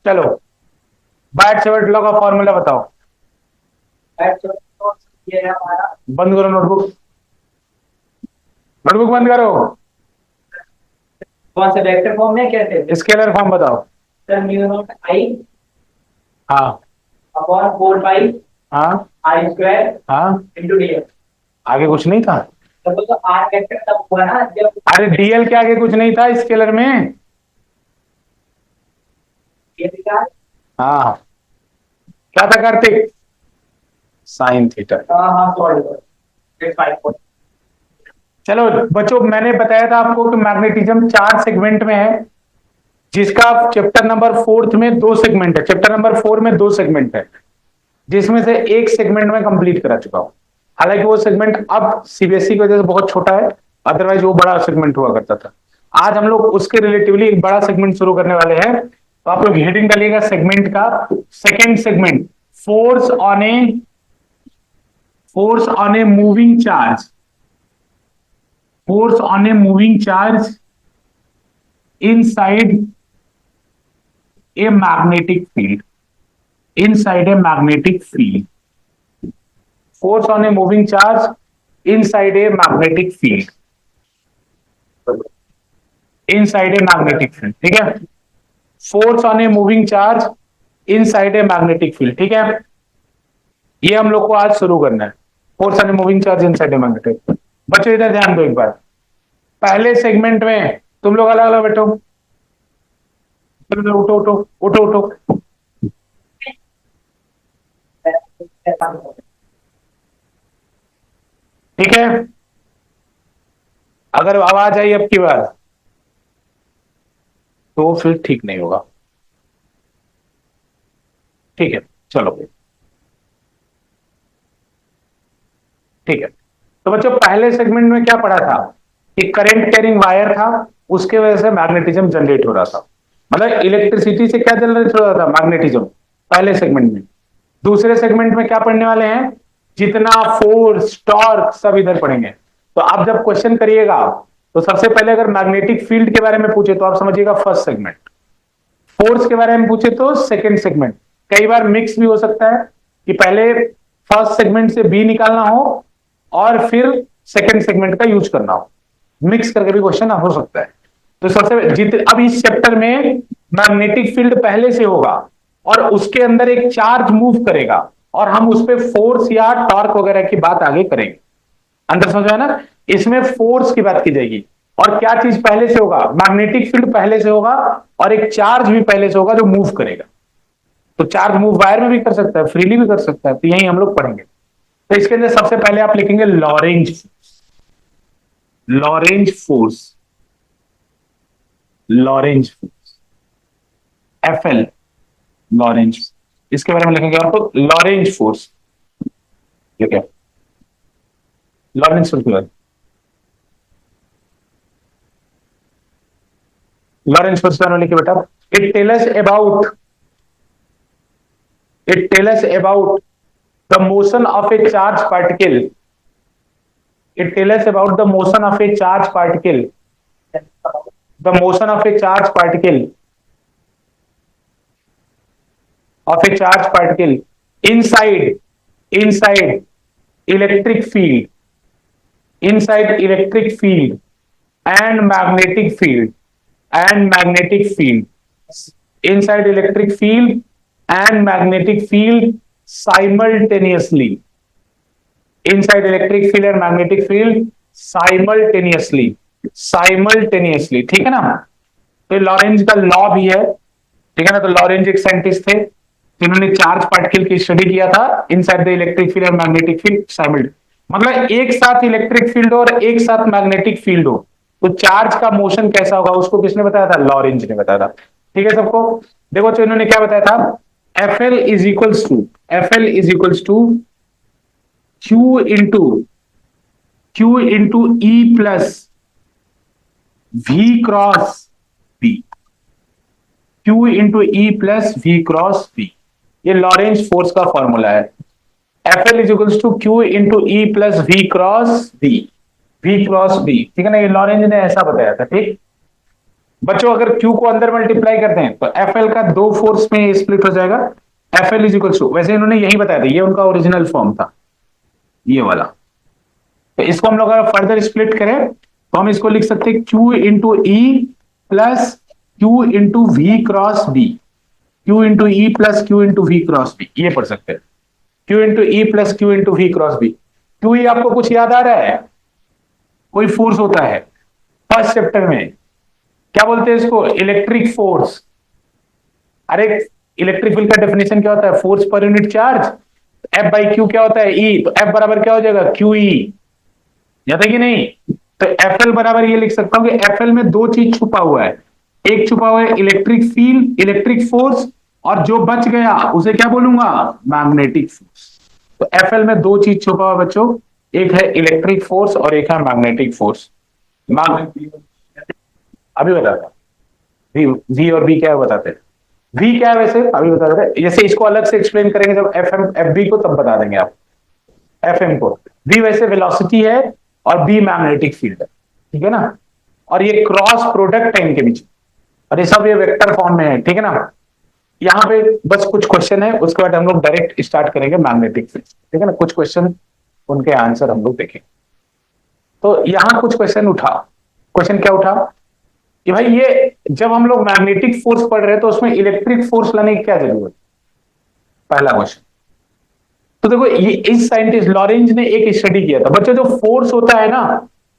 चलो, बायट-सेवर्ट लॉ का फॉर्मूला बताओ। बंद करो नोटबुक, नोटबुक बंद करो। कौन से वेक्टर फॉर्म में कैसे? स्केलर फॉर्म बताओ। सर म्यू नॉट आई हाँ अपॉन 4 पाई हाँ आई स्क्वायर हाँ, इनटू डीएल। आगे कुछ नहीं था। तब तो आर वेक्टर तब हुआ ना जब अरे डीएल के आगे कुछ नहीं था स्केलर में। ये दिखा। हाँ, क्या था कार्तिक? Sine theta. हाँ सॉरी 5 चलो बच्चों, मैंने बताया था आपको कि मैग्नेटिज्म 4 सेगमेंट में है, जिसका चैप्टर नंबर 4 में 2 सेगमेंट है। चैप्टर नंबर 4 में 2 सेगमेंट है, जिसमें से एक सेगमेंट में कंप्लीट करा चुका हूं। हालांकि वो सेगमेंट अब सीबीएसई की वजह से बहुत छोटा है, अदरवाइज वो बड़ा सेगमेंट हुआ करता था। आज हम लोग उसके रिलेटिवली एक बड़ा सेगमेंट शुरू करने वाले हैं। तो आप लोग हेडिंग डालिएगा सेगमेंट का, second segment, force on a moving charge, force on a moving charge inside a magnetic field, inside a magnetic field, force on a moving charge inside a magnetic field, inside a magnetic field, ठीक है। Force on a moving charge inside a magnetic field, ठीक है। ये हम लोग को आज शुरू करना है, force on a moving charge inside a magnetic. बच्चों इधर ध्यान दो एक बार, पहले सेगमेंट में तुम लोग अलग अलग बैठो, उठो उठो उठो उठो। ठीक है, अगर आवाज आई अब की बार तो फिर ठीक नहीं होगा। ठीक है, चलो ठीक है। तो बच्चों पहले सेगमेंट में क्या पढ़ा था कि करंट कैरिंग वायर था, उसके वजह से मैग्नेटिज्म जनरेट हो रहा था। मतलब इलेक्ट्रिसिटी से क्या जनरेट हो रहा था? मैग्नेटिज्म, पहले सेगमेंट में। दूसरे सेगमेंट में क्या पढ़ने वाले हैं? जितना फोर्स टॉर्क सब इधर पढ़ेंगे। तो आप जब क्वेश्चन करिएगा तो सबसे पहले अगर मैग्नेटिक फील्ड के बारे में पूछे तो आप समझिएगा फर्स्ट सेगमेंट, फोर्स के बारे में पूछे तो सेकंड सेगमेंट। कई बार मिक्स भी हो सकता है कि पहले फर्स्ट सेगमेंट से बी निकालना हो और फिर सेकंड सेगमेंट का यूज करना हो, मिक्स करके भी क्वेश्चन हो सकता है। तो सबसे अब इस चैप्टर में मैग्नेटिक फील्ड पहले से होगा और उसके अंदर एक चार्ज मूव करेगा और हम उस पर फोर्स या टॉर्क वगैरह की बात आगे करेंगे। अंदर समझ में ना, इसमें फोर्स की बात की जाएगी और क्या चीज पहले से होगा? मैग्नेटिक फील्ड पहले से होगा और एक चार्ज भी पहले से होगा जो मूव करेगा। तो चार्ज मूव वायर में भी कर सकता है, फ्रीली भी कर सकता है, तो यही हम लोग पढ़ेंगे। तो इसके अंदर सबसे पहले आप लिखेंगे Lorentz, Lorentz force, Lorentz force, FL, Lorentz. इसके बारे में लिखेंगे आपको लॉरेंज फोर्स, ठीक है। लॉरेंज फोर्स के बारे में, लॉरेंज फोर्स के बारे में लिखिए बेटा। It tell us about, it tell us about the motion of a charged particle, it tell us about the motion of a charged particle, the motion of a charged particle, of a charged particle inside electric field, inside electric field and magnetic field, and magnetic field, inside electric field and magnetic field simultaneously, inside electric field and magnetic field simultaneously, simultaneously, ठीक है ना। तो Lorentz का law भी है, ठीक है ना। तो लॉरेंज एक साइंटिस्ट थे जिन्होंने चार्ज पार्टिकल की स्टडी किया था इनसाइड द इलेक्ट्रिक फील्ड और मैग्नेटिक फील्ड साइमल्टेनियसली। मतलब एक साथ इलेक्ट्रिक फील्ड हो और एक साथ मैग्नेटिक फील्ड हो तो चार्ज का मोशन कैसा होगा उसको किसने बताया था? लॉरेंज ने बताया था। ठीक है सबको। देखो तो इन्होंने क्या बताया था, FL is equals to Q into E plus V cross B, Q into E plus V cross B, ये लॉरेंज फोर्स का फॉर्मूला है। FL is equals to Q into E plus V cross B, V cross B, ठीक है ना, ये Lorentz ने ऐसा बताया था। ठीक बच्चों, अगर Q को अंदर मल्टीप्लाई करते हैं तो FL का दो फोर्स में स्प्लिट हो जाएगा। FL इज इक्वल टू, वैसे इन्होंने यही बताया था, ये उनका ओरिजिनल फॉर्म था ये वाला। तो इसको हम लोग अगर फर्दर स्प्लिट करें तो हम इसको लिख सकते हैं Q into E plus Q into V cross B. Q into E plus Q into V cross B, ये पढ़ सकते हैं। Q into E plus Q into V cross B. Q E आपको कुछ याद आ रहा है? कोई फोर्स होता है फर्स्ट चैप्टर में, क्या बोलते हैं इसको? Electric force. अरे इलेक्ट्रिक फील्ड का डेफिनेशन क्या होता है? Force per unit charge. F by Q क्या होता है? ई। तो एफ बराबर क्या हो जाएगा? Q E. याद है कि नहीं? तो एफ एल बराबर ये लिख सकता हूं कि एफ एल में दो चीज छुपा हुआ है। एक छुपा हुआ है इलेक्ट्रिक फील्ड, इलेक्ट्रिक फोर्स, और जो बच गया उसे क्या बोलूंगा? Magnetic force. तो एफ एल में दो चीज छुपा हुआ बच्चों, एक है इलेक्ट्रिक फोर्स और एक है मैग्नेटिक फोर्स। अभी बताता वी और बी क्या है बताते हैं। वी क्या है वैसे अभी बता रहे, जैसे इसको अलग से एक्सप्लेन करेंगे जब एफ एम एफ बी को, तब बता देंगे आप एफ एम को। वी वैसे वेलोसिटी है और बी मैग्नेटिक फील्ड है, ठीक है ना, और ये क्रॉस प्रोडक्ट है इनके बीच, और ये सब ये वेक्टर फॉर्म में है, ठीक है ना। यहाँ पे बस कुछ क्वेश्चन है, उसके बाद हम लोग डायरेक्ट स्टार्ट करेंगे मैग्नेटिक फील्ड, ठीक है ना। कुछ क्वेश्चन, उनके आंसर हम लोग देखेंगे। तो यहाँ कुछ क्वेश्चन उठा। क्वेश्चन क्या उठा कि भाई ये जब हम लोग मैग्नेटिक फोर्स पढ़ रहे हैं तो उसमें इलेक्ट्रिक फोर्स लाने की क्या जरूरत? पहला क्वेश्चन। तो देखो, ये इस साइंटिस्ट लॉरेंज ने एक स्टडी किया था बच्चों, जो फोर्स होता है ना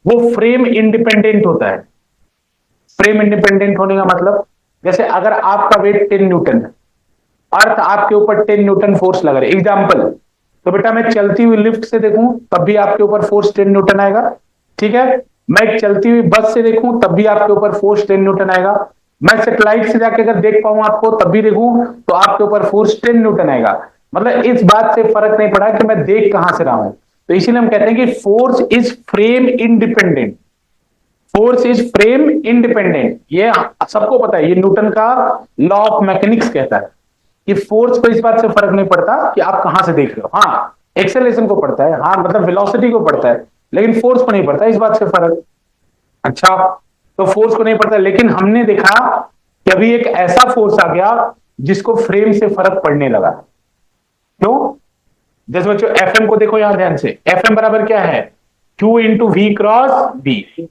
वो फ्रेम इंडिपेंडेंट होता है। फ्रेम इंडिपेंडेंट होने का मतलब, जैसे अगर आपका वेट 10 न्यूटन है, अर्थ आपके ऊपर 10 न्यूटन फोर्स लग रहा है, एग्जाम्पल, तो बेटा मैं चलती हुई लिफ्ट से देखूं तब भी आपके ऊपर फोर्स 10 न्यूटन आएगा, ठीक है। मैं एक चलती हुई बस से देखूं तब भी आपके ऊपर फोर्स 10 न्यूटन आएगा। मैं सेटेलाइट से जाके अगर देख पाऊं आपको तब भी देखूं तो आपके ऊपर फोर्स 10 न्यूटन आएगा। मतलब इस बात से फर्क नहीं पड़ा कि मैं देख कहां से रहा हूं। तो इसीलिए हम कहते हैं कि force is frame independent. Force is frame independent, ये सबको पता है, ये न्यूटन का लॉ ऑफ मैकेनिक्स कहता है कि फोर्स को इस बात से फर्क नहीं पड़ता कि आप कहां से देख रहे हो। हाँ, एक्सेलरेशन को पड़ता है, हाँ मतलब वेलोसिटी को पड़ता है, लेकिन फोर्स को नहीं पड़ता इस बात से फर्क। अच्छा, तो फोर्स को नहीं पड़ता, लेकिन हमने देखा कि अभी एक ऐसा फोर्स आ गया जिसको फ्रेम से फर्क पड़ने लगा। क्यों? जैसे बच्चों एफ एम को देखो यहां ध्यान से, एफ एम बराबर क्या है? Q into V cross B.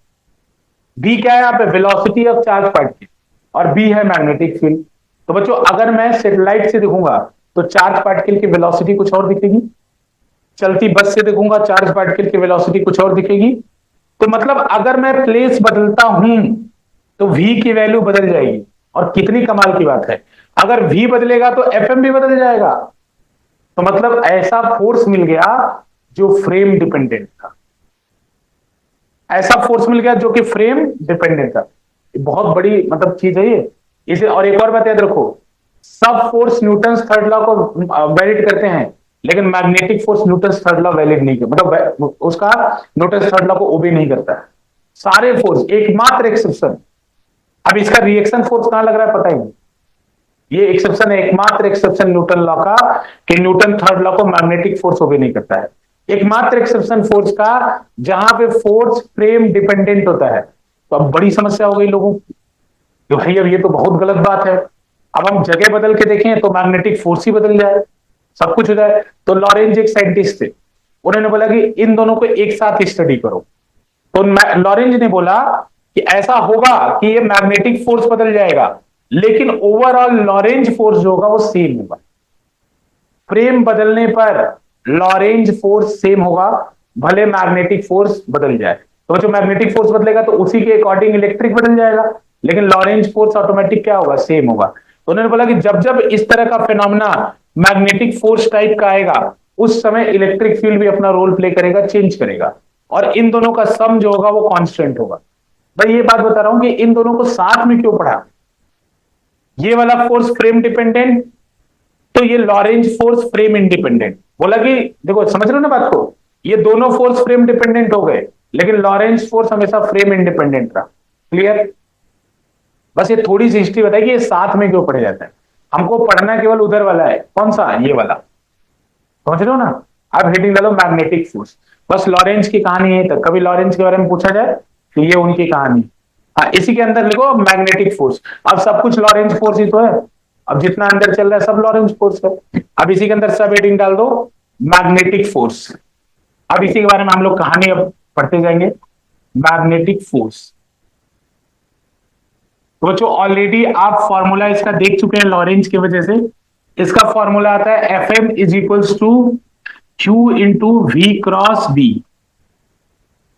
B क्या है यहाँ पे? वेलोसिटी ऑफ चार्ज पार्टिकल, और बी है मैग्नेटिक फील्ड। तो बच्चों अगर मैं सैटेलाइट से देखूंगा तो चार्ज पार्टिकल की वेलोसिटी कुछ और दिखेगी, चलती बस से देखूंगा चार्ज पार्टिकल की वेलोसिटी कुछ और दिखेगी। तो मतलब अगर मैं प्लेस बदलता हूं तो v की वैल्यू बदल जाएगी, और कितनी कमाल की बात है, अगर v बदलेगा तो fm भी बदल जाएगा। तो मतलब ऐसा फोर्स मिल गया जो फ्रेम डिपेंडेंट था, ऐसा फोर्स मिल गया जो कि फ्रेम डिपेंडेंट था। बहुत बड़ी मतलब चीज है ये। इसे और एक और बात याद रखो, सब फोर्स न्यूटन थर्ड लॉ को वैलिड करते हैं, लेकिन magnetic force Newton third law valid नहीं करता, मतलब उसका न्यूटन थर्ड लॉ को ओबे नहीं करता है। सारे फोर्स, एकमात्र एक्सेप्शन, अब इसका रिएक्शन फोर्स कहां लग रहा है पता ही नहीं, ये एक्सेप्शन है, एकमात्र एक्सेप्शन न्यूटन लॉ का कि न्यूटन थर्ड लॉ को मैग्नेटिक फोर्स ओबे नहीं करता है। एकमात्र एक्सेप्शन फोर्स का जहां पे फोर्स फ्रेम डिपेंडेंट होता है। तो अब बड़ी समस्या हो गई लोगों की, तो भाई अब ये तो बहुत गलत बात है। अब हम जगह बदल के देखें तो मैग्नेटिक फोर्स ही बदल जाए, सब कुछ हो जाए। तो लॉरेंज एक साइंटिस्ट थे, उन्होंने बोला कि इन दोनों को एक साथ स्टडी करो। तो लॉरेंज ने बोला कि ऐसा होगा कि ये मैग्नेटिक फोर्स बदल जाएगा, लेकिन ओवरऑल लॉरेंज फोर्स जो होगा वो सेम होगा। फ्रेम बदलने पर लॉरेंज फोर्स सेम होगा, भले मैग्नेटिक फोर्स बदल जाए। तो जो मैग्नेटिक फोर्स बदलेगा तो उसी के अकॉर्डिंग इलेक्ट्रिक बदल जाएगा, लेकिन लॉरेंज फोर्स ऑटोमेटिक क्या होगा? सेम होगा। तो उन्होंने बोला कि जब जब इस तरह का फिनोमेना मैग्नेटिक फोर्स टाइप का आएगा, उस समय इलेक्ट्रिक फील्ड भी अपना रोल प्ले करेगा, चेंज करेगा, और इन दोनों का सम जो होगा वो कांस्टेंट होगा। भाई ये बात बता रहा हूं कि इन दोनों को साथ में क्यों पढ़ा, ये वाला फोर्स फ्रेम डिपेंडेंट, तो ये लॉरेंज फोर्स फ्रेम इंडिपेंडेंट। बोला कि देखो समझ रहे हो ना बात को, ये दोनों फोर्स फ्रेम डिपेंडेंट हो गए, लेकिन लॉरेंज फोर्स हमेशा फ्रेम इंडिपेंडेंट रहा। क्लियर? बस ये थोड़ी सी हिस्ट्री बताई कि ये साथ में क्यों पढ़े जाता है। हमको पढ़ना केवल उधर वाला है, कौन सा? ये वाला, समझ रहे हो ना। अब हेडिंग डालो मैग्नेटिक फोर्स। बस लॉरेंज की कहानी है तक, कभी लॉरेंज के बारे में पूछा जाए तो ये उनकी कहानी। हाँ, इसी के अंदर लिखो मैग्नेटिक फोर्स। अब सब कुछ लॉरेंज फोर्स ही तो है, अब जितना अंदर चल रहा है सब लॉरेंज फोर्स है। अब इसी के अंदर सब हेडिंग डाल दो मैग्नेटिक फोर्स। अब इसी के बारे में हम लोग कहानी अब पढ़ते जाएंगे, मैग्नेटिक फोर्स। तो बच्चों ऑलरेडी आप फॉर्मूला इसका देख चुके हैं लॉरेंज की वजह से। इसका फॉर्मूला आता है F M is equals to Q into V cross B,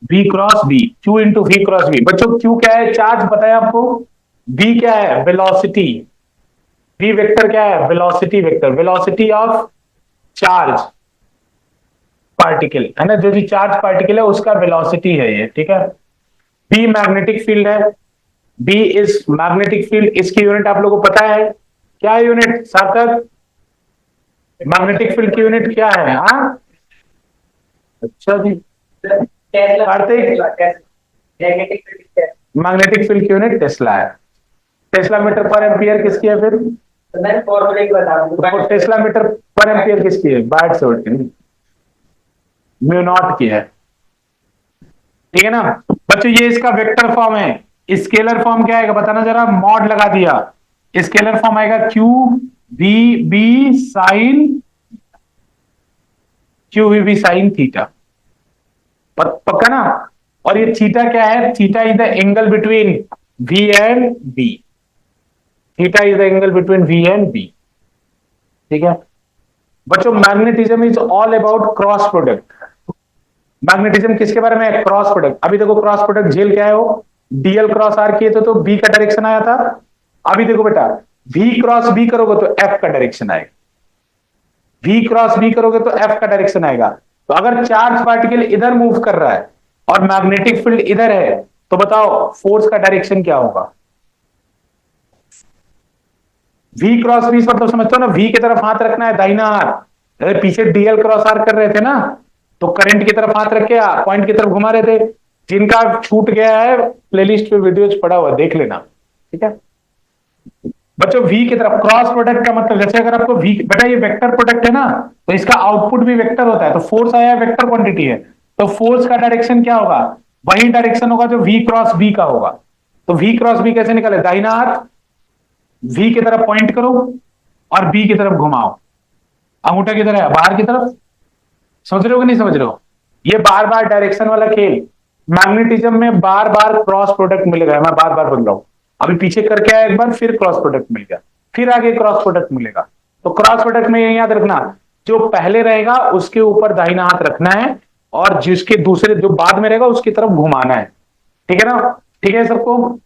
V cross B, Q into V cross B. बच्चों क्यू क्या है, चार्ज पता है आपको, बी क्या है, वेलोसिटी, वी वेक्टर क्या है, velocity vector, velocity of charge particle है ना, जो भी चार्ज पार्टिकल है उसका वेलोसिटी है ये, ठीक है। बी मैग्नेटिक फील्ड है, बी इज मैग्नेटिक फील्ड। इसकी यूनिट आप लोगों को पता है, क्या है यूनिट सार्थक, मैग्नेटिक फील्ड की यूनिट क्या है? हाँ अच्छा जी, कार्तिक मैग्नेटिक फील्ड की यूनिट टेस्ला है। टेस्ला मीटर पर एम्पियर किसकी है फिर? मैं फॉर्मूले की बता दूं। टेस्ला मीटर पर एम्पियर किसकी है? बाइट से उठ के म्यू नॉट की है, ठीक है ना। बच्चों ये इसका वेक्टर फॉर्म है, स्केलर फॉर्म क्या आएगा बताना जरा, मॉड लगा दिया, स्केलर फॉर्म आएगा Q B B sine, Q B B sine theta, पक्का ना। और ये थीटा क्या है, theta is the angle between V and B, theta is the angle between V and B, ठीक है। बच्चों magnetism is all about cross product. Magnetism किसके बारे में? Cross product. अभी देखो क्रॉस प्रोडक्ट जेल क्या है, वो डीएल क्रॉस आर किए तो बी का डायरेक्शन आया था। अभी देखो बेटा वी क्रॉस बी करोगे तो एफ का डायरेक्शन आएगा, वी क्रॉस बी करोगे तो एफ का डायरेक्शन आएगा। तो अगर चार्ज पार्टिकल इधर मूव कर रहा है और मैग्नेटिक फील्ड इधर है तो बताओ फोर्स का डायरेक्शन क्या होगा? वी क्रॉस बी मतलब समझते हो ना, वी की तरफ हाथ रखना है दाहिना हाथ। अरे पीछे डीएल क्रॉस आर कर रहे थे ना, तो करंट की तरफ हाथ रख के पॉइंट की तरफ घुमा रहे थे। जिनका छूट गया है प्लेलिस्ट पे वीडियोज पड़ा हुआ देख लेना, ठीक है। बच्चों वी की तरफ क्रॉस प्रोडक्ट का मतलब, जैसे अगर आपको वी, बेटा ये वेक्टर प्रोडक्ट है ना, तो इसका आउटपुट भी वेक्टर होता है। तो फोर्स आया वेक्टर क्वांटिटी है, तो फोर्स का डायरेक्शन क्या होगा? वही डायरेक्शन होगा जो वी क्रॉस बी का होगा। तो वी क्रॉस बी कैसे निकले? दाहिना हाथ वी की तरफ पॉइंट करो और बी की तरफ घुमाओ, अंगूठा किधर है? बाहर की तरफ। समझ रहे हो कि नहीं समझ रहे हो? ये बार बार डायरेक्शन वाला खेल, मैग्नेटिज्म में बार बार क्रॉस प्रोडक्ट मिलेगा। मैं बार बार बोल रहा हूं, अभी पीछे करके आया एक बार, फिर क्रॉस प्रोडक्ट मिल गया, फिर आगे क्रॉस प्रोडक्ट मिलेगा। तो क्रॉस प्रोडक्ट में ये याद रखना, जो पहले रहेगा उसके ऊपर दाहिना हाथ रखना है और जिसके दूसरे जो बाद में रहेगा उसकी तरफ घुमाना है, ठीक है ना। ठीक है सबको?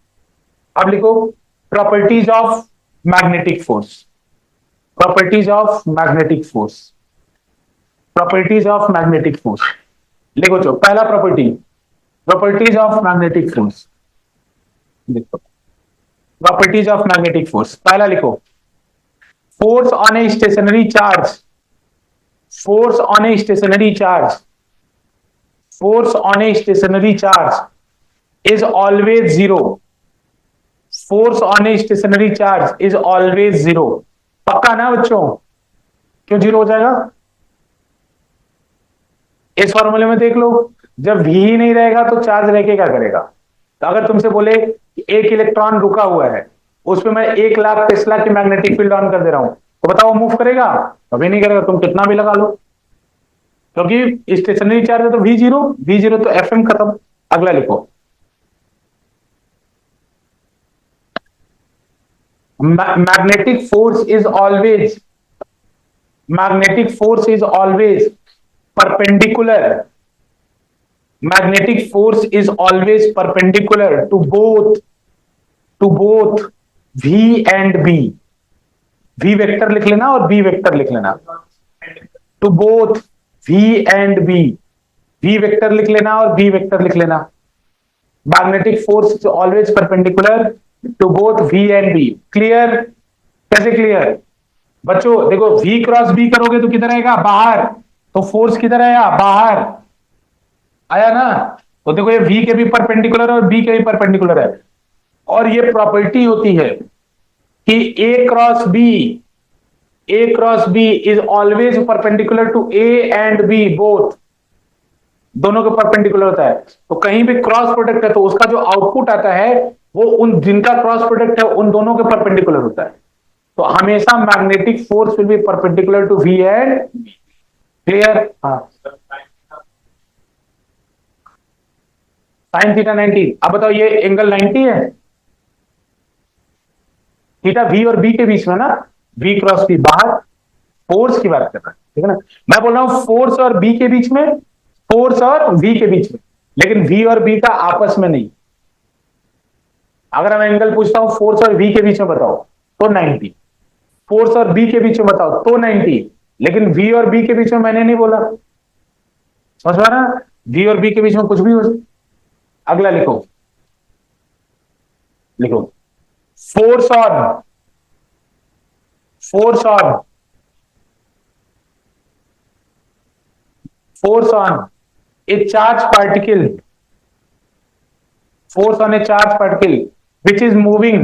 अब लिखो properties of magnetic force, properties of magnetic force, properties of magnetic force लिखो। जो पहला property, properties of magnetic force, देखो प्रॉपर्टीज ऑफ मैग्नेटिक फोर्स पहला लिखो, force on a stationary charge, force on a stationary charge, force on a stationary charge is always zero, force on a stationary charge is always zero. पक्का ना बच्चों? क्यों zero हो जाएगा? इस फॉर्मूले में देख लो, जब v ही नहीं रहेगा तो चार्ज रह के क्या करेगा? तो अगर तुमसे बोले कि एक इलेक्ट्रॉन रुका हुआ है, उसमें मैं 1,00,000 टेस्ला की मैग्नेटिक फील्ड ऑन कर दे रहा हूं, तो बताओ मूव करेगा? कभी नहीं करेगा, तुम कितना भी लगा लो, क्योंकि स्टेशनरी चार्ज है। तो वी जीरो, वी जीरो तो एफ एम खत्म। अगला लिखो, magnetic force is always, magnetic force is always perpendicular, magnetic force is always perpendicular to both v and b, v vector लिख लेना और b वेक्टर लिख लेना, to both v and b, v vector लिख लेना और b वेक्टर लिख लेना। Magnetic force is always perpendicular to both v and b। Clear? कैसे क्लियर बच्चों? देखो v क्रॉस b करोगे तो किधर आएगा? बाहर। तो फोर्स किधर आया? बाहर आया ना। तो देखो ये v के भी परपेंडिकुलर है और b के भी परपेंडिकुलर है। और ये प्रॉपर्टी होती है कि a cross b A cross B is always perpendicular to A and B both, दोनों के परपेंडिकुलर होता है। तो कहीं भी क्रॉस प्रोडक्ट है तो उसका जो आउटपुट आता है वो उन जिनका क्रॉस प्रोडक्ट है उन दोनों के परपेंडिकुलर होता है। तो हमेशा magnetic force will be perpendicular to V and clear. हाँ साइन थीटा 90। अब बताओ ये एंगल 90 है, थीटा वी और बी के बीच में ना, वी क्रॉस बी बाहर, फोर्स की बात कर रहा है, ठीक है ना। मैं बोल रहा हूं फोर्स और बी के बीच में, फोर्स और वी के बीच में, लेकिन वी और बी का आपस में नहीं। अगर मैं एंगल पूछता हूं फोर्स और वी के बीच में बताओ तो 90, फोर्स और बी के बीच में बताओ तो 90, लेकिन वी और बी के बीच में मैंने नहीं बोला, समझ पा रहा, वी और बी के बीच में कुछ भी हो सकता। अगला लिखो, लिखो force on, force on, force on A charge particle, force on a charge particle which is moving,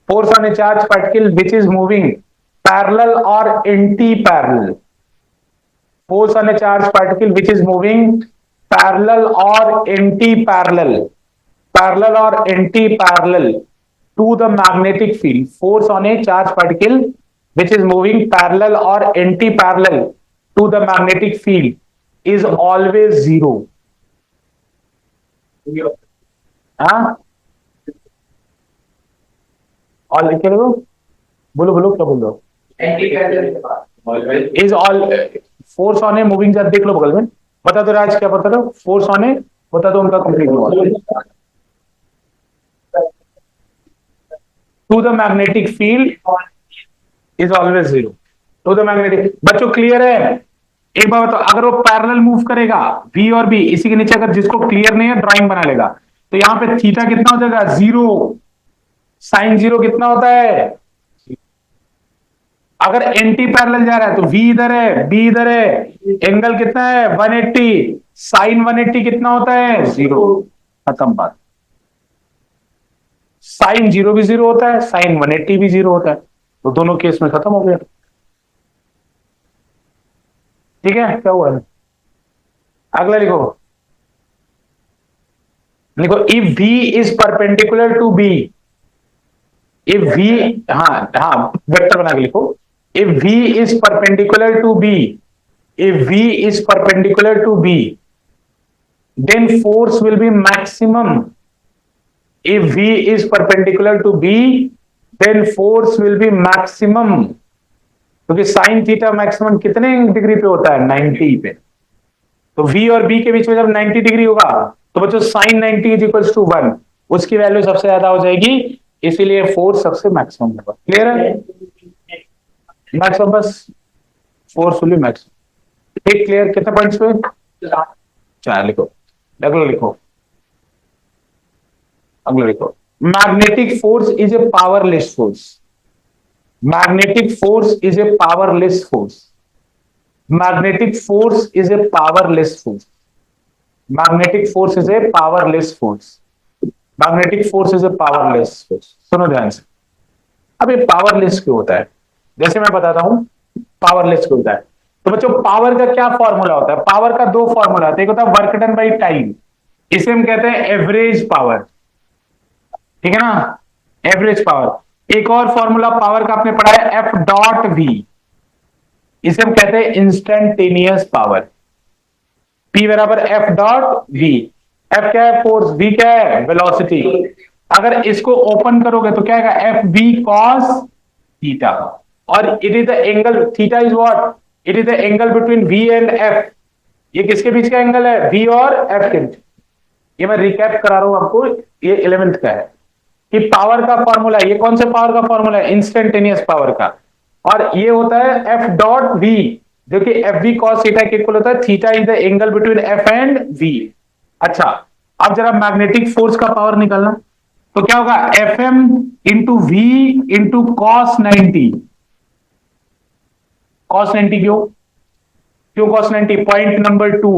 force on a charge particle which is moving parallel or anti-parallel, force on a charge particle which is moving parallel or anti-parallel, parallel or anti-parallel to the magnetic field, force on a charge particle which is moving parallel or anti-parallel to the magnetic field is always zero। हाँ और लिखे लो, बोलो बोलो क्या बोल रहे हो। Is all force on a moving charge, देख लो बगल में, बता दो राज क्या बता दो, फोर्स ऑन ए बता दो उनका कंप्लीट हुआ to the magnetic field is always zero, to the magnetic. बच्चों क्लियर है, एक बार बताओ अगर वो पैरेलल मूव करेगा V और B, इसी के नीचे अगर जिसको क्लियर नहीं है ड्राइंग बना लेगा, तो यहां पे थीटा कितना हो जाएगा जीरो, साइन जीरो कितना होता है, अगर एंटी पैरेलल जा रहा है तो V इधर है B इधर है, एंगल कितना है 180, साइन 180 कितना होता है जीरो, खत्म बात। साइन जीरो भी जीरो होता है, साइन 180 भी जीरो होता है, तो दोनों केस में खत्म हो गया। ठीक है क्या हुआ है, अगला लिखो, लिखो if V is perpendicular to B, if V, हाँ हाँ वेक्टर बना के लिखो, if V is perpendicular to B, if V is perpendicular to B then force will be maximum, if V is perpendicular to B then force will be maximum, क्योंकि sine theta maximum कितने degree पे होता है 90 पे, तो V और B के बीच में जब 90 डिग्री होगा तो बच्चों साइन 90 इज इक्वल्स टू 1, उसकी वैल्यू सबसे ज्यादा हो जाएगी, इसीलिए फोर्स सबसे मैक्सिमम होगा। क्लियर है, मैक्सिमम बस फोर्स विल बी मैक्सिमम। ठीक क्लियर, कितने पॉइंट्स पे, 4 लिखो, अगला लिखो, अगला लिखो, magnetic force is a powerless force, magnetic force is a powerless force, magnetic force is a powerless force, magnetic force is a powerless force, magnetic force is a powerless force। सुनो ध्यान से, अब ये पावरलेस क्यों होता है, जैसे मैं बताता हूं पावरलेस क्यों होता है। तो बच्चों पावर का क्या फॉर्मूला होता है, पावर का 2 फॉर्मूला होता है, एक होता है वर्क डन बाई टाइम, इसे हम कहते हैं एवरेज पावर, ठीक है ना, एवरेज पावर। एक और फॉर्मूला पावर का आपने पढ़ा है एफ डॉट वी, इसे हम कहते हैं इंस्टेंटेनियस पावर, P बराबर एफ डॉट वी, एफ क्या है फोर्स, वी क्या है वेलोसिटी, अगर इसको ओपन करोगे तो क्या है एफ वी कॉस थीटा, और it is the angle, theta is what, it is the angle between V and F, ये किसके बीच का एंगल है, V और F के बीच। ये मैं रिकैप करा रहा हूं आपको, ये 11th का है कि पावर का फॉर्मूला, ये कौन से पावर का फॉर्मूला है, इंस्टेंटेनियस पावर का, और ये होता है एफ डॉट वी, जो कि एफ वी कॉस थीटा के इक्वल होता है, theta is the angle between F and V. अच्छा अब जरा मैग्नेटिक फोर्स का पावर निकालना, तो क्या होगा F M into V into cos 90, cos 90 क्यों cos 90, point number 2,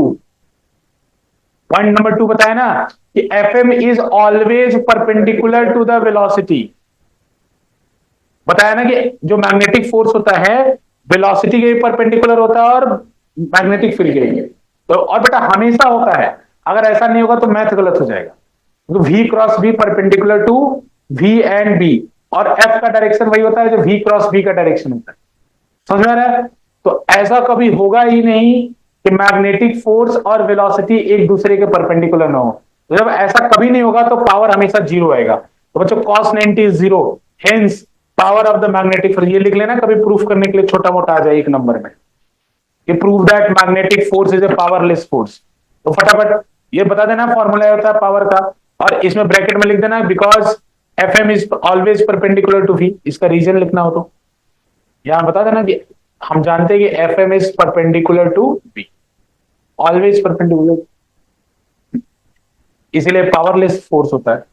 point number 2 बताया ना कि F M is always perpendicular to the velocity, बताया ना कि जो मैग्नेटिक फोर्स होता है वेलोसिटी के परपेंडिकुलर होता है और मैग्नेटिक फील्ड के लिए। तो और बेटा हमेशा होता है, अगर ऐसा नहीं होगा तो मैथ गलत हो जाएगा। तो V cross B perpendicular to V and B, और एफ का डायरेक्शन वही होता है जो वी क्रॉस बी का डायरेक्शन होता है। समझ में आ रहा है? तो ऐसा कभी होगा ही नहीं कि मैग्नेटिक फोर्स और वेलोसिटी एक दूसरे के परपेंडिकुलर ना हो। तो जब ऐसा कभी नहीं होगा तो पावर हमेशा जीरो आएगा। तो बच्चों cos 90 is zero, hence power of the magnetic force. ये लिख लेना कभी प्रूफ करने के लिए, छोटा मोटा आ जाए एक नंबर में कि prove that magnetic force is a powerless force. तो फटाफट ये बता देना फॉर्मूला होता है पावर का, और इसमें ब्रैकेट में लिख देना because F M is always perpendicular to V. इसका रीजन लिखना हो तो यहां बता देना कि हम जानते हैं कि F M is perpendicular to V, always perpendicular, इसीलिए पावरलेस फोर्स होता है।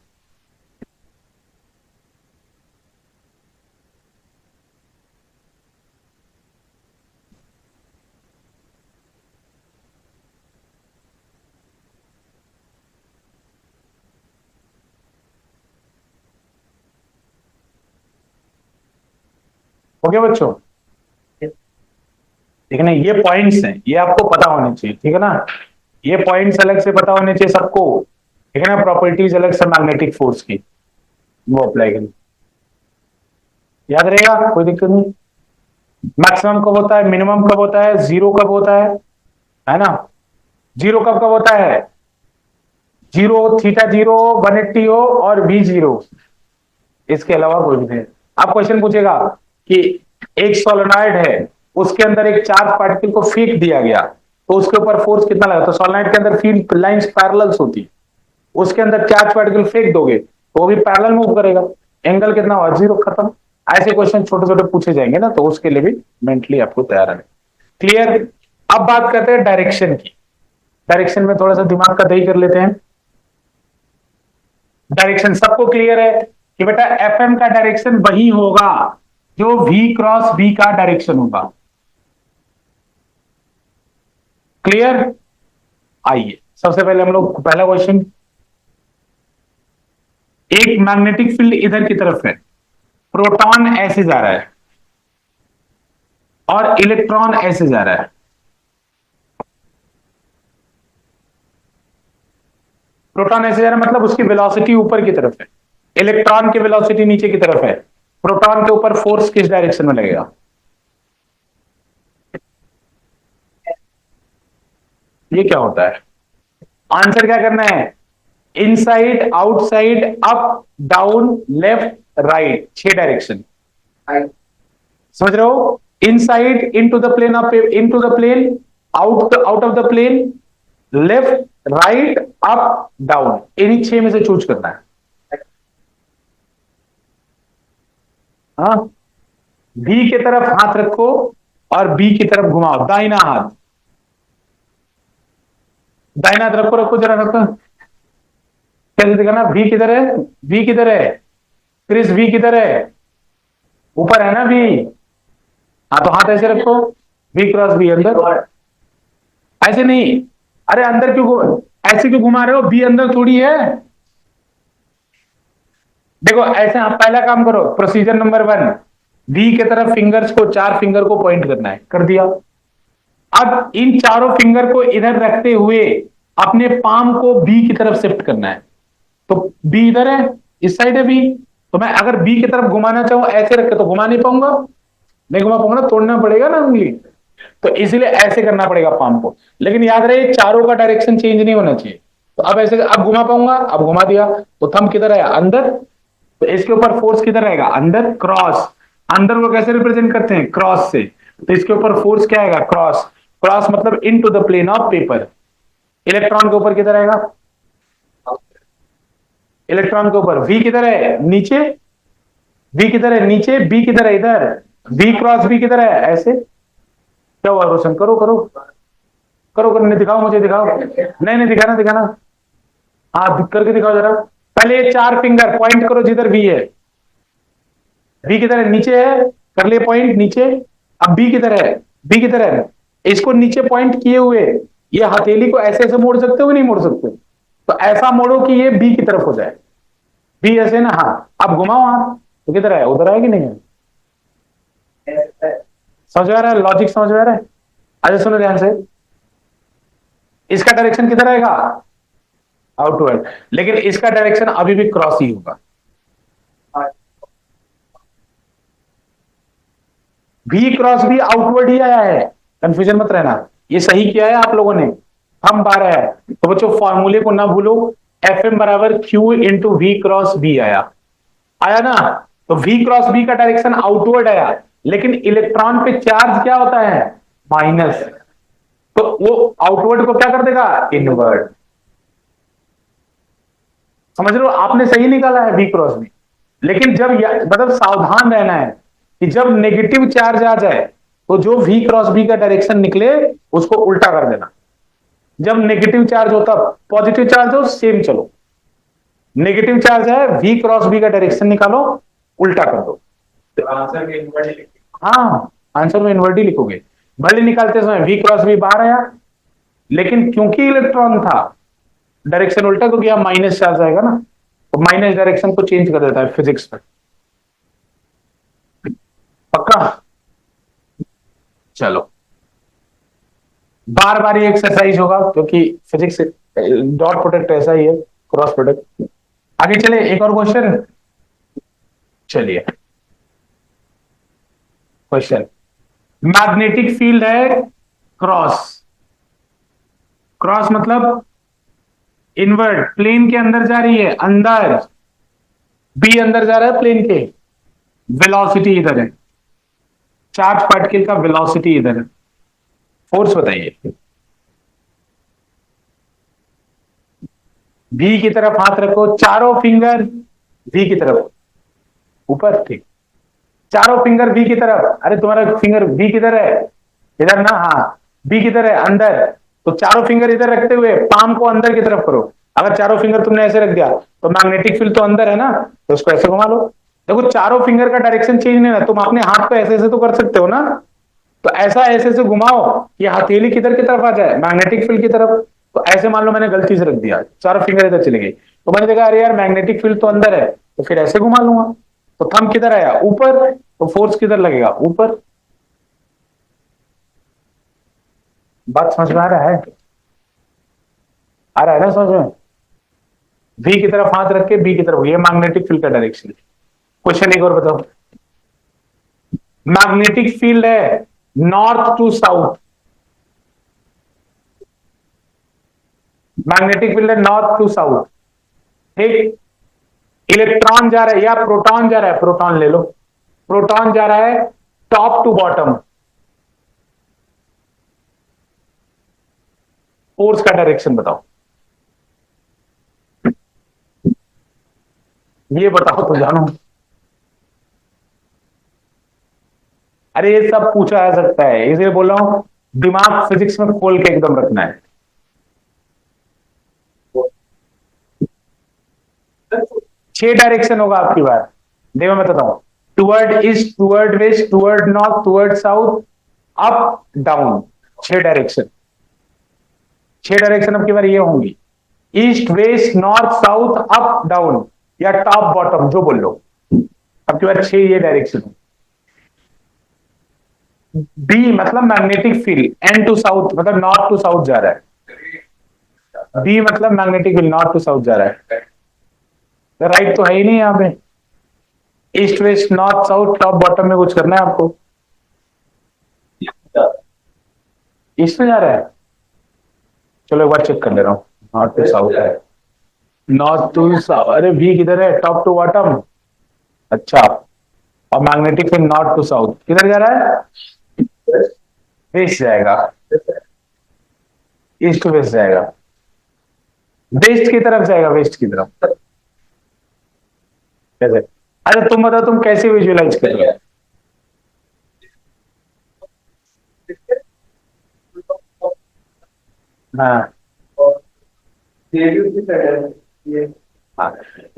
ओके बच्चों, ठीक है ना? ये पॉइंट्स हैं, ये आपको पता होने चाहिए, ठीक है ना? ये पॉइंट्स अलग से पता होने चाहिए सबको, ठीक है ना? प्रॉपर्टीज अलग से मैग्नेटिक फोर्स की, वो अप्लाई करें, याद रहेगा, कोई दिक्कत नहीं। मैक्सिमम कब होता है, मिनिमम कब होता है, जीरो कब होता है ना? जीरो कब कब होता है? जीरो थीटा जीरो 180 हो और बी जीरो, इसके अलावा कोई भी नहीं। अब क्वेश्चन पूछेगा कि एक सोलेनॉइड है, उसके अंदर एक चार्ज पार्टिकल को फेंक दिया गया, तो उसके ऊपर फोर्स कितना लगा? तो सोलेनॉइड के अंदर फील्ड लाइंस पैरेलल्स होती, उसके अंदर चार्ज पार्टिकल फेंक दोगे तो वो भी पैरेलल मूव करेगा, एंगल कितना हुआ? जीरो, खत्म। ऐसे क्वेश्चन छोटे छोटे पूछे जाएंगे ना, तो उसके लिए भी मेंटली आपको तैयार रहना। क्लियर? अब बात करते हैं डायरेक्शन की। डायरेक्शन में थोड़ा सा दिमाग का दही कर लेते हैं। डायरेक्शन सबको क्लियर है कि बेटा एफएम का डायरेक्शन वही होगा जो वी क्रॉस बी का डायरेक्शन होगा। क्लियर? आइए सबसे पहले हम लोग पहला क्वेश्चन, एक मैग्नेटिक फील्ड इधर की तरफ है, प्रोटॉन ऐसे जा रहा है और इलेक्ट्रॉन ऐसे जा रहा है। प्रोटॉन ऐसे जा रहा है मतलब उसकी वेलोसिटी ऊपर की तरफ है, इलेक्ट्रॉन की वेलोसिटी नीचे की तरफ है। प्रोटॉन के ऊपर फोर्स किस डायरेक्शन में लगेगा? ये क्या होता है? आंसर क्या करना है? Inside, outside, up, down, left, right, 6 direction. समझ रहे हो? Inside into the plane of, into the plane, out out of the plane, left, right, up, down, इन्हीं 6 में से चूज करना है। हाँ, बी की तरफ हाथ रखो और बी की तरफ घुमाओ, दाहिना हाथ, दाहिना हाथ रखो, रखो जरा, रखो। कैसे दिखाना? बी किधर है? बी किधर है? क्रिस बी किधर है? ऊपर है ना बी? हाँ, तो हाथ ऐसे रखो, बी क्रॉस बी अंदर, ऐसे नहीं। अरे अंदर क्यों, ऐसे क्यों घुमा रहे हो? बी अंदर थोड़ी है। देखो ऐसे, आप पहला काम करो, प्रोसीजर नंबर 1, बी के तरफ फिंगर्स को, 4 फिंगर को पॉइंट करना है, कर दिया। अब इन चारों फिंगर को इधर रखते हुए अपने पाम को बी की तरफ शिफ्ट करना है। तो बी इधर है, इस साइड है बी, तो मैं अगर बी की तरफ घुमाना चाहूं ऐसे रख के तो घुमा नहीं पाऊंगा, नहीं घुमा पाऊंगा ना, तोड़ना पड़ेगा ना उंगली, तो इसलिए ऐसे करना पड़ेगा पाम को। लेकिन याद रहे चारों का डायरेक्शन चेंज नहीं होना चाहिए। तो अब ऐसे, अब घुमा पाऊंगा, अब घुमा दिया, तो थंब किधर है? अंदर, तो इसके ऊपर फोर्स किधर रहेगा? अंदर, क्रॉस। अंदर को कैसे रिप्रेजेंट करते हैं? क्रॉस से। तो इसके ऊपर फोर्स क्या आएगा? क्रॉस। क्रॉस मतलब into the plane of paper. Electron के ऊपर किधर आएगा? इलेक्ट्रॉन के ऊपर वी किधर है? नीचे। वी किधर है? नीचे। बी किधर है? इधर। वी क्रॉस बी किधर है? ऐसे। क्या हुआ रोशन? करो करो करो, करने दिखाओ, मुझे दिखाओ। नहीं नहीं, दिखाना दिखाना, हाँ करके दिखाओ जरा। पहले ये 4 फिंगर पॉइंट करो जिधर बी है। बी किधर है? नीचे है, कर लिए पॉइंट नीचे। अब बी किधर है? बी किधर है? इसको नीचे पॉइंट किए हुए ये हथेली को ऐसे ऐसे मोड़ सकते हो, नहीं मोड़ सकते? तो ऐसा मोड़ो कि ये बी की तरफ हो जाए। बी ऐसे ना, हाँ। अब घुमाओ हाथ, तो किधर है? उधर है कि नहीं है? समझ में आ रहा है? लॉजिक समझ में आ रहा है? अच्छा सुनो ध्यान से, इसका डायरेक्शन किधर आएगा? आउटवर्ड, लेकिन इसका डायरेक्शन अभी भी क्रॉस ही होगा। V क्रॉस भी आउटवर्ड ही आया है, कंफ्यूजन मत रहना, ये सही किया है आप लोगों ने, हम 12 है। तो बच्चों फॉर्मूले को ना भूलो, Fm बराबर Q into V cross B आया ना? तो V क्रॉस बी का डायरेक्शन आउटवर्ड आया, लेकिन इलेक्ट्रॉन पे चार्ज क्या होता है? माइनस, तो वो आउटवर्ड को क्या कर देगा? इनवर्ड। समझ रहे हो? आपने सही निकाला है V क्रॉस बी, लेकिन जब मतलब सावधान रहना है कि जब नेगेटिव चार्ज आ जाए तो जो V क्रॉस बी का डायरेक्शन निकले उसको उल्टा कर देना। जब नेगेटिव चार्ज हो तब, पॉजिटिव चार्ज हो सेम चलो, नेगेटिव चार्ज है V क्रॉस बी का डायरेक्शन निकालो, उल्टा कर दो। आंसर में इन्वर्ट, हाँ, आंसर में इन्वर्ट ही लिखोगे। भले निकालते समय V क्रॉस बी बाहर आया, लेकिन क्योंकि इलेक्ट्रॉन था डायरेक्शन उल्टा, क्योंकि यहां माइनस चार्ज आएगा ना, तो माइनस डायरेक्शन को चेंज कर देता है फिजिक्स में। पक्का? चलो, बार बार ये एक्सरसाइज होगा क्योंकि फिजिक्स डॉट प्रोडक्ट ऐसा ही है, क्रॉस प्रोडक्ट। आगे चले, एक और क्वेश्चन। चलिए, क्वेश्चन, मैग्नेटिक फील्ड है क्रॉस, क्रॉस मतलब इनवर्ट, प्लेन के अंदर जा रही है, अंदर, बी अंदर जा रहा है प्लेन के, वेलोसिटी इधर है, चार्ज पार्टिकल का वेलोसिटी इधर है, फोर्स बताइए। V की तरफ हाथ रखो, चारों फिंगर V की तरफ ऊपर, ठीक, चारों फिंगर V की तरफ। अरे तुम्हारा फिंगर V किधर है? इधर ना, हाँ, B किधर है? अंदर। तो चारों फिंगर इधर रखते हुए पाम को अंदर की तरफ करो। अगर चारों फिंगर तुमने ऐसे रख दिया तो मैग्नेटिक फील्ड तो अंदर है ना, तो उसको ऐसे घुमा लो। देखो चारों फिंगर का डायरेक्शन चेंज नहीं है, तुम अपने हाथ को ऐसे ऐसे तो कर सकते हो ना, तो ऐसा ऐसे ऐसे घुमाओ कि हथेली किधर की तरफ आ जाए? मैग्नेटिक फील्ड की तरफ। तो ऐसे मान लो मैंने गलती से रख दिया, चारों फिंगर इधर चले गई, तो मैंने देखा अरे यार मैग्नेटिक फील्ड तो अंदर है, तो फिर ऐसे घुमा लूंगा। तो थंब किधर आया? ऊपर, तो फोर्स किधर लगेगा? ऊपर। बात समझ में आ रहा है? आ रहा है ना समझ में? V की तरफ हाथ रख के B की तरफ, ये मैग्नेटिक फील्ड का डायरेक्शन। क्वेश्चन एक और बताओ, मैग्नेटिक फील्ड है north to south, magnetic field है नॉर्थ टू साउथ, ठीक। इलेक्ट्रॉन जा रहा है या प्रोटॉन जा रहा है? प्रोटॉन ले लो, प्रोटॉन जा रहा है टॉप टू बॉटम, फोर्स का डायरेक्शन बताओ, ये बताओ तो जानो। अरे ये सब पूछा जा सकता है, इसलिए बोल रहा हूं दिमाग फिजिक्स में खोल के एकदम रखना है। छह डायरेक्शन होगा आपकी बार, देखो मैं बताता हूं, toward east, toward west, toward north, toward south, up down, छह डायरेक्शन। छह डायरेक्शन अब की बार ये होंगी, east west north south up down, या टॉप बॉटम, जो बोल लो। अब की बार छह ये डायरेक्शन। बी मतलब magnetic field, N to south मतलब नॉर्थ टू साउथ जा रहा है, बी मतलब magnetic field north to south जा रहा है, राइट तो है ही नहीं यहाँ पे। East west north south top bottom में कुछ करना है आपको, ईस्ट में जा रहा है। चलो एक बार चेक कर ले रहा हूँ, नॉर्थ टू साउथ है, नॉर्थ टू साउथ, अरे बी किधर है? टॉप टू बॉटम, अच्छा। और magnetic field north to south किधर जा रहा है? वेस्ट जाएगा, ईस्ट टू वेस्ट जाएगा, वेस्ट की तरफ जाएगा, वेस्ट की तरफ। कैसे? अरे तुम बताओ तुम कैसे विजुअलाइज कर रहे हो? हाँ हाँ,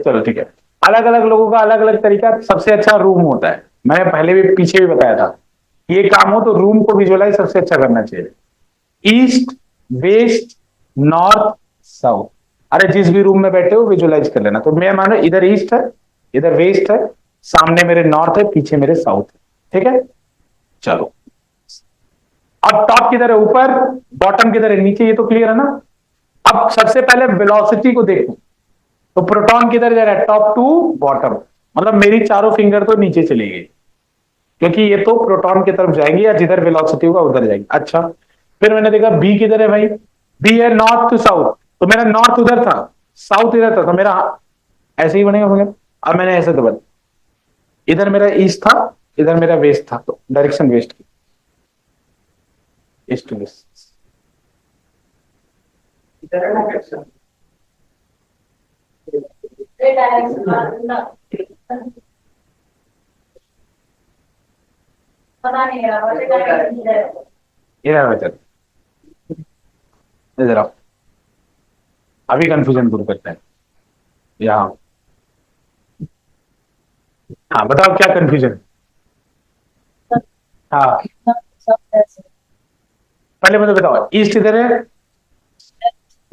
चलो ठीक है। अलग अलग लोगों का अलग अलग तरीका, सबसे अच्छा रूम होता है, मैंने पहले भी पीछे भी बताया था, ये काम हो तो रूम को विजुअलाइज सबसे अच्छा करना चाहिए। ईस्ट वेस्ट नॉर्थ साउथ, अरे जिस भी रूम में बैठे हो विजुअलाइज कर लेना। तो मैं मानो इधर ईस्ट है, इधर वेस्ट है, सामने मेरे नॉर्थ है, पीछे मेरे साउथ है, ठीक है। चलो, अब टॉप किधर है, ऊपर, बॉटम किधर है, नीचे, ये तो क्लियर है ना। अब सबसे पहले वेलोसिटी को देखो, तो प्रोटॉन किधर जा रहा है, टॉप टू बॉटम, मतलब मेरी चारों फिंगर तो नीचे चली गई, क्योंकि ये तो प्रोटॉन की तरफ जाएंगी या जिधर वेलोसिटी होगा उधर जाएगी। अच्छा, फिर मैंने देखा बी किधर है भाई, बी है नॉर्थ टू साउथ, तो मेरा नॉर्थ उधर था, साउथ इधर था, तो मेरा ऐसे ही बनेगा भैया। अब मैंने ऐसे दबा, इधर मेरा ईस्ट था, इधर मेरा वेस्ट था, तो डायरेक्शन वेस्ट की, ईस्ट टू वेस्ट। पता नहीं है इधर इधर इधर आओ, अभी कंफ्यूजन दूर करते हैं यहाँ। हाँ बताओ क्या कंफ्यूजन। हाँ पहले मुझे बताओ, ईस्ट इधर है,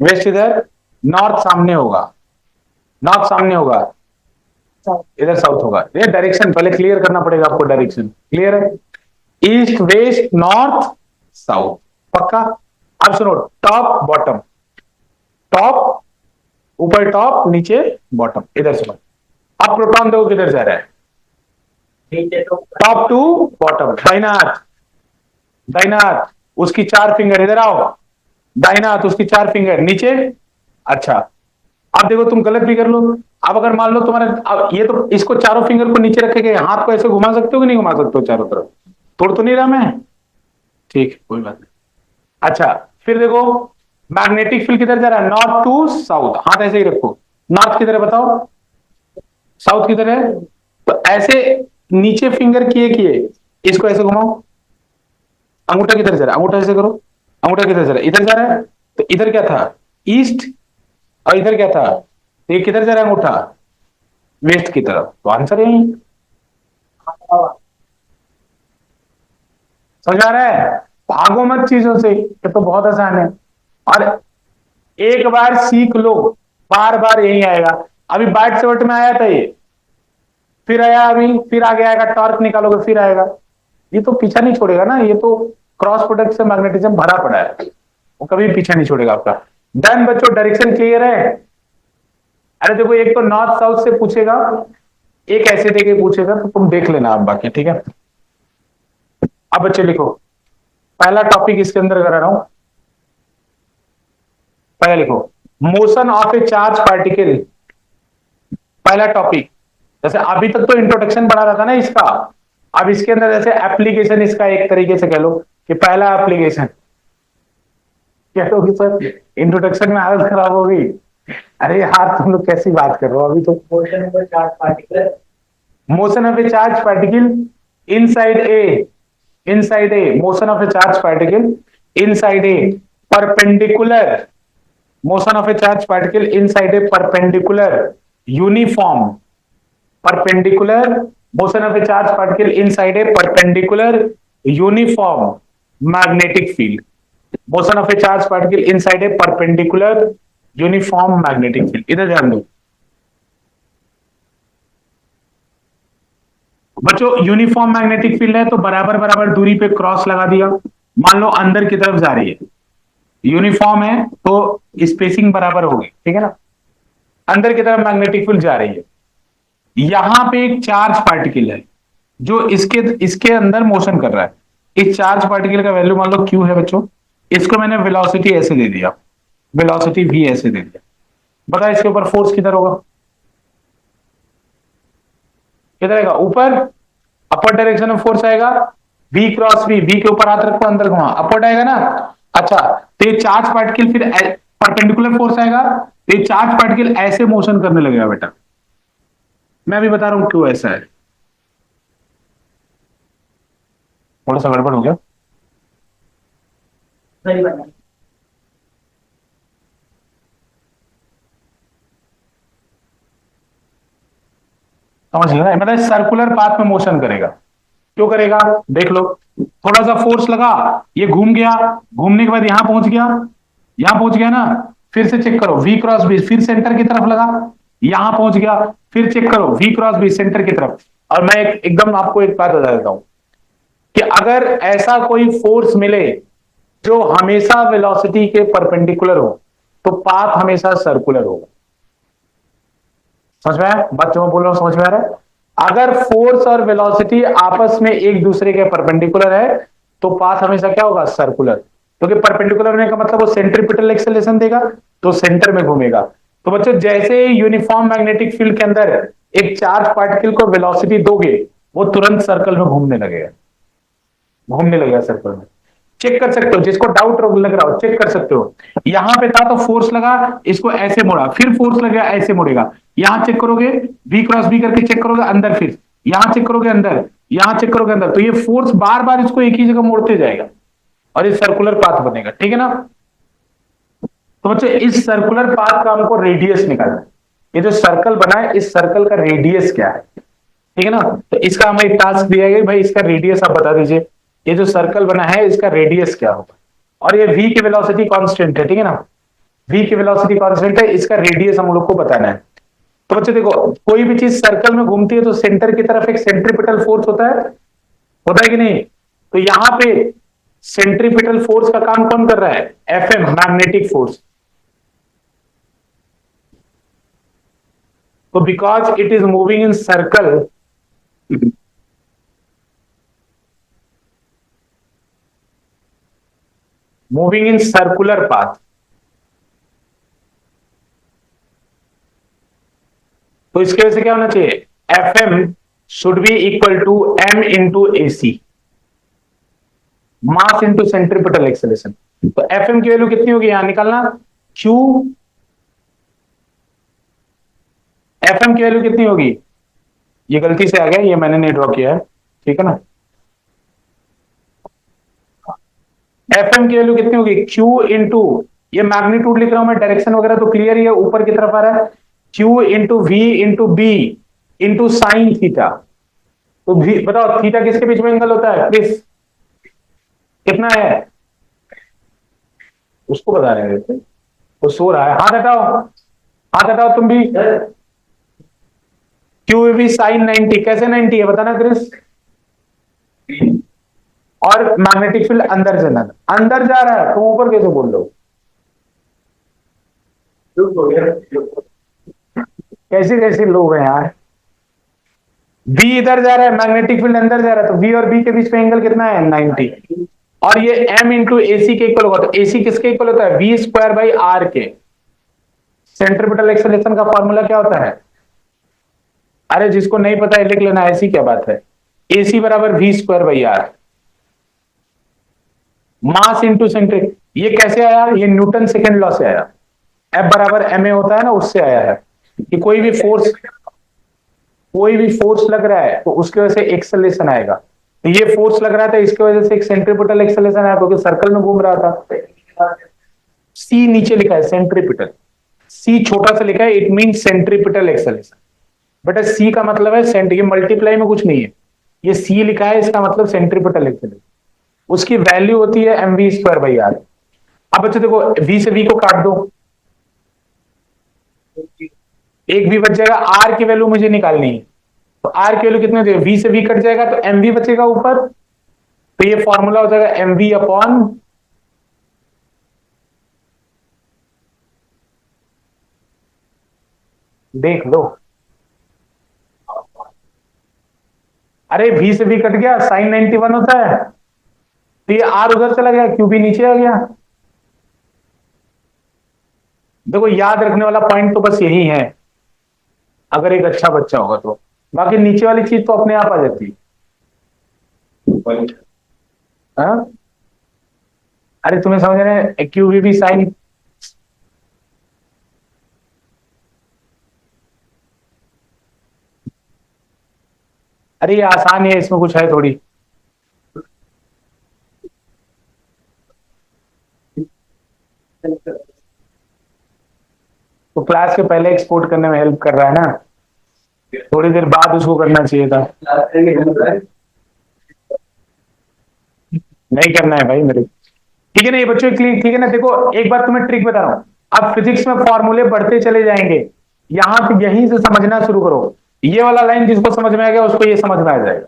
वेस्ट इधर, नॉर्थ सामने होगा, नॉर्थ सामने होगा, इधर साउथ होगा। ये डायरेक्शन पहले क्लियर करना पड़ेगा आपको, डायरेक्शन क्लियर है, ईस्ट वेस्ट नॉर्थ साउथ, पक्का। अब सुनो, टॉप बॉटम, टॉप ऊपर, टॉप नीचे बॉटम, इधर सुनो। अब प्रोटॉन देखो किधर जा रहा है, टॉप टू बॉटम, दाहिना हाथ, दाहिना हाथ, उसकी 4 फिंगर, इधर आओ, दाहिना हाथ, उसकी 4 फिंगर नीचे। अच्छा, अब देखो तुम गलत भी कर लो, अब अगर मान लो तुम्हारा, अब ये तो इसको चारों फिंगर को नीचे रखेंगे, हाथ को ऐसे घुमा सकते हो कि नहीं घुमा सकते हो चारों तरफ, तोड़ तो नहीं रहा मैं, ठीक कोई बात नहीं। अच्छा फिर देखो, मैग्नेटिक फील्ड किधर जा रहा है, नॉर्थ टू साउथ, हाथ ऐसे ही रखो, नॉर्थ किधर है बताओ, साउथ किधर है, तो ऐसे नीचे फिंगर किए किए इसको ऐसे घुमाओ, अंगूठा किधर जा रहा है, अंगूठा ऐसे करो, अंगूठा किधर जा रहा है, इधर जा रहा है, तो इधर क्या था, ईस्ट, और इधर क्या था, तो ये किधर जा रहा है अंगूठा, वेस्ट की तरफ, तो आंसर यही। समझ आ रहा है, भागो मत चीजों से, ये तो बहुत आसान है, और एक बार सीख लो, बार बार यही आएगा। अभी बाइट सेवट में आया था ये, फिर आया, अभी फिर आगे आएगा, टॉर्क निकालोगे फिर आएगा, ये तो पीछा नहीं छोड़ेगा ना, ये तो क्रॉस प्रोडक्ट से मैग्नेटिज्म भरा पड़ा है, वो कभी पीछा नहीं छोड़ेगा आपका। डन बच्चों, डायरेक्शन क्लियर है। अरे देखो, एक तो नॉर्थ साउथ से पूछेगा, एक ऐसे देके पूछेगा, तो तुम देख लेना आप बाकी, ठीक है। अब बच्चे लिखो, पहला टॉपिक इसके अंदर करा रहा हूं, पहला लिखो, motion of A charge particle, पहला टॉपिक। जैसे अभी तक तो इंट्रोडक्शन पढ़ा रहा था ना इसका, अब इसके अंदर जैसे एप्लीकेशन, इसका एक तरीके से कह लो कि पहला एप्लीकेशन क्या होगी सर, इंट्रोडक्शन में हालत खराब हो गई। अरे यार तुम लोग कैसी बात कर रहे हो, अभी तो motion of charge particle, motion of A charge particle inside a, inside a, motion of A charge particle inside a perpendicular, motion of A charge particle inside a perpendicular uniform, perpendicular motion of a charge particle inside a perpendicular uniform magnetic field, motion of a charge particle inside a perpendicular uniform magnetic field। इधर ध्यान दो बच्चों, uniform magnetic field है तो बराबर बराबर दूरी पे क्रॉस लगा दिया, मान लो अंदर की तरफ जा रही है, यूनिफॉर्म है तो स्पेसिंग बराबर होगी, ठीक है ना, अंदर की तरफ मैग्नेटिक फील्ड जा रही है, यहां पे एक चार्ज पार्टिकल है जो इसके अंदर मोशन कर रहा है, इस चार्ज पार्टिकल का वैल्यू मान लो q है बच्चों, इसको मैंने वेलोसिटी ऐसे दे दिया, वेलोसिटी v ऐसे दे दिया, बता इसके ऊपर फोर्स किधर होगा, किधर आएगा, ऊपर, अपर डायरेक्शन में फोर्स आएगा, v क्रॉस v, v के ऊपर हाथ रखो अंदर घुमा, अपवर्ड आएगा ना। अच्छा, तो ये चार्ज पार्टिकल फिर परपेंडिकुलर फोर्स आएगा, तो ये चार्ज पार्टिकल ऐसे मोशन करने लगेगा बेटा, मैं भी बता रहा हूं क्यों ऐसा है, थोड़ा सा गड़बड़ हो गया, सही बना। समझ गया, मतलब सर्कुलर पाथ में मोशन करेगा, क्यों करेगा देख लो, थोड़ा सा फोर्स लगा, ये घूम गया, घूमने के बाद यहां पहुंच गया, यहां पहुंच गया ना, फिर से चेक करो v क्रॉस b, फिर सेंटर की तरफ लगा, यहां पहुंच गया, फिर चेक करो v क्रॉस b सेंटर की तरफ। और मैं एकदम आपको एक बात बता देता हूं, कि अगर ऐसा कोई फोर्स मिले जो हमेशा वेलोसिटी के परपेंडिकुलर हो तो पाथ हमेशा सर्कुलर होगा। समझ में आया? बच्चों बोल रहा हूं, समझ में आ रहा है? अगर फोर्स और वेलोसिटी आपस में एक दूसरे के परपेंडिकुलर है तो पाथ हमेशा क्या होगा? सर्कुलर। क्योंकि परपेंडिकुलर होने का मतलब वो सेंट्रीपिटल एक्सेलरेशन देगा तो सेंटर में घूमेगा। तो बच्चों जैसे यूनिफॉर्म मैग्नेटिक फील्ड के अंदर एक चार्ज पार्टिकल को वेलोसिटी दोगे वो तुरंत सर्कल में घूमने लगेगा सर्कल में। चेक कर सकते हो, जिसको डाउट लग रहा हो चेक कर सकते हो। यहां पे था तो फोर्स लगा, इसको ऐसे मोड़ा, फिर फोर्स लगा ऐसे मुड़ेगा। यहां चेक करोगे V क्रॉस B करके चेक करोगे अंदर, फिर यहां चेक करोगे अंदर, यहां चेक करोगे अंदर, तो ये फोर्स बार बार इसको एक ही जगह मोड़ते जाएगा और ये सर्कुलर पाथ बनेगा। ठीक है ना? तो बच्चों इस सर्कुलर पाथ का हमको रेडियस निकालना है। ये जो सर्कल बना है इस सर्कल का रेडियस क्या है? ठीक है ना? तो इसका हमें एक टास्क दिया गया, भाई इसका रेडियस आप बता दीजिए। ये जो सर्कल बना है इसका रेडियस क्या होगा? और ये v की वेलोसिटी कांस्टेंट है। ठीक है ना? v की वेलोसिटी कांस्टेंट है, इसका रेडियस हम लोग को बताना है। तो बच्चों देखो, कोई भी चीज सर्कल में घूमती है तो सेंटर की तरफ एक सेंट्रीपिटल फोर्स होता है कि नहीं? तो यहां पे सेंट्रीपिटल फोर्स का काम कौन कर रहा है? Fm, magnetic force. तो because it is moving in circle, moving in circular path, तो इसके वजह से क्या होना चाहिए? Fm should be equal to m into AC, mass into centripetal acceleration. तो Fm की वैल्यू कितनी होगी यहां निकालना? Q, Fm की वैल्यू कितनी होगी? ये गलती से आ गया, ये मैंने नहीं ड्रॉ किया है। ठीक है ना? Fm की वैल्यू कितनी होगी? Q इंटू, ये मैग्नीट्यूड लिख रहा हूं मैं, डायरेक्शन वगैरह तो क्लियर ही है, ऊपर की तरफ आ रहा है। Q into V into B into sine theta. तो V बताओ, थीटा किसके बीच में एंगल होता है? प्लीज कितना है? उसको बता रहे थे, वो सो रहा है। हाथ हटाओ, हाथ हटाओ तुम भी। क्यू भी साइन 90, कैसे 90 है बताना क्रिस? और मैग्नेटिक फील्ड अंदर से अंदर जा रहा है, तुम ऊपर कैसे बोल रहे हो? कैसे कैसे लोग हैं यार? V इधर जा रहा है, मैग्नेटिक फील्ड अंदर जा रहा है, तो V और B के बीच में एंगल कितना है? 90। और ये M इंटू AC के इक्वल होगा, तो AC किसके इक्वल होता है? V स्क्वायर बाई R के। सेंट्रीपिटल एक्सेलरेशन का फॉर्मूला क्या होता है? अरे जिसको नहीं पता है लिख लेना, ऐसी क्या बात है। AC बराबर V square by R, mass into centric. ये कैसे आया? ये न्यूटन सेकेंड लॉ से आया। F बराबर ma होता है ना, उससे आया है कि कोई भी फोर्स लग रहा है तो उसकी वजह से एक्सेलरेशन आएगा। तो ये फोर्स लग रहा था, इसकी वजह से एक सेंट्रीपिटल एक्सेलरेशन आया क्योंकि सर्कल में घूम रहा था। C नीचे लिखा है सेंट्रीपिटल, C छोटा सा लिखा है, इट मीन सेंट्रीपिटल एक्सेलरेशन। बेटा C का मतलब है सेंट, ये मल्टीप्लाई में कुछ नहीं है, ये C लिखा है, इसका मतलब सेंट्रीपिटल एक्सेलरेशन। उसकी वैल्यू होती है mv स्क्वायर बाई आर। अब बच्चों देखो, V से V को काट दो, एक V बच जाएगा। R की वैल्यू मुझे निकालनी है, तो R की वैल्यू कितनी होती है? V से V कट जाएगा तो mv बचेगा ऊपर, तो ये फॉर्मूला हो जाएगा mv अपॉन देख लो। अरे V से V कट गया, साइन 91 होता है, तो ये R उधर चला गया, क्यू भी नीचे आ गया। देखो याद रखने वाला पॉइंट तो बस यही है, अगर एक अच्छा बच्चा होगा तो, बाकी नीचे वाली चीज तो अपने आप आ जाती है। हाँ? अरे तुम्हें समझ रहे हैं, क्यू भी साइन, अरे ये आसान है, इसमें कुछ है थोड़ी। तो क्लास के पहले एक्सपोर्ट करने में हेल्प कर रहा है ना, थोड़ी देर बाद उसको करना चाहिए था। नहीं करना है भाई मेरे, ठीक है ना ये बच्चों? ठीक है ना? देखो एक बार तुम्हें ट्रिक बता रहा हूं, अब फिजिक्स में फॉर्मूले बढ़ते चले जाएंगे, यहां से यहीं से समझना शुरू करो। ये वाला लाइन जिसको समझ में आ गया उसको ये समझ में आ जाएगा।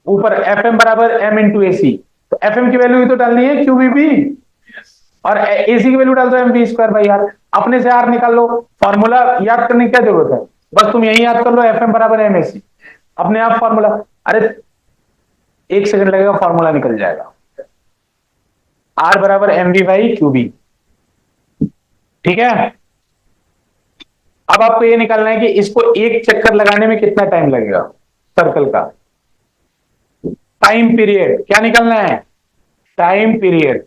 ऊपर Fm बराबर m इंटू ए सी, तो Fm की वैल्यू तो डालनी है QVB और AC की वैल्यू डाल दो mv स्क्वायर बाई आर। अपने से आर निकाल लो, फॉर्मूला याद करने की क्या जरूरत है, बस तुम यही याद कर लो Fm बराबर m AC, अपने आप फॉर्मूला। अरे 1 सेकंड लगेगा, फॉर्मूला निकल जाएगा। आर बराबर mv बाई QB, ठीक है। अब आपको ये निकालना है कि इसको एक चक्कर लगाने में कितना टाइम लगेगा सर्कल का, टाइम पीरियड। क्या निकालना है, टाइम पीरियड।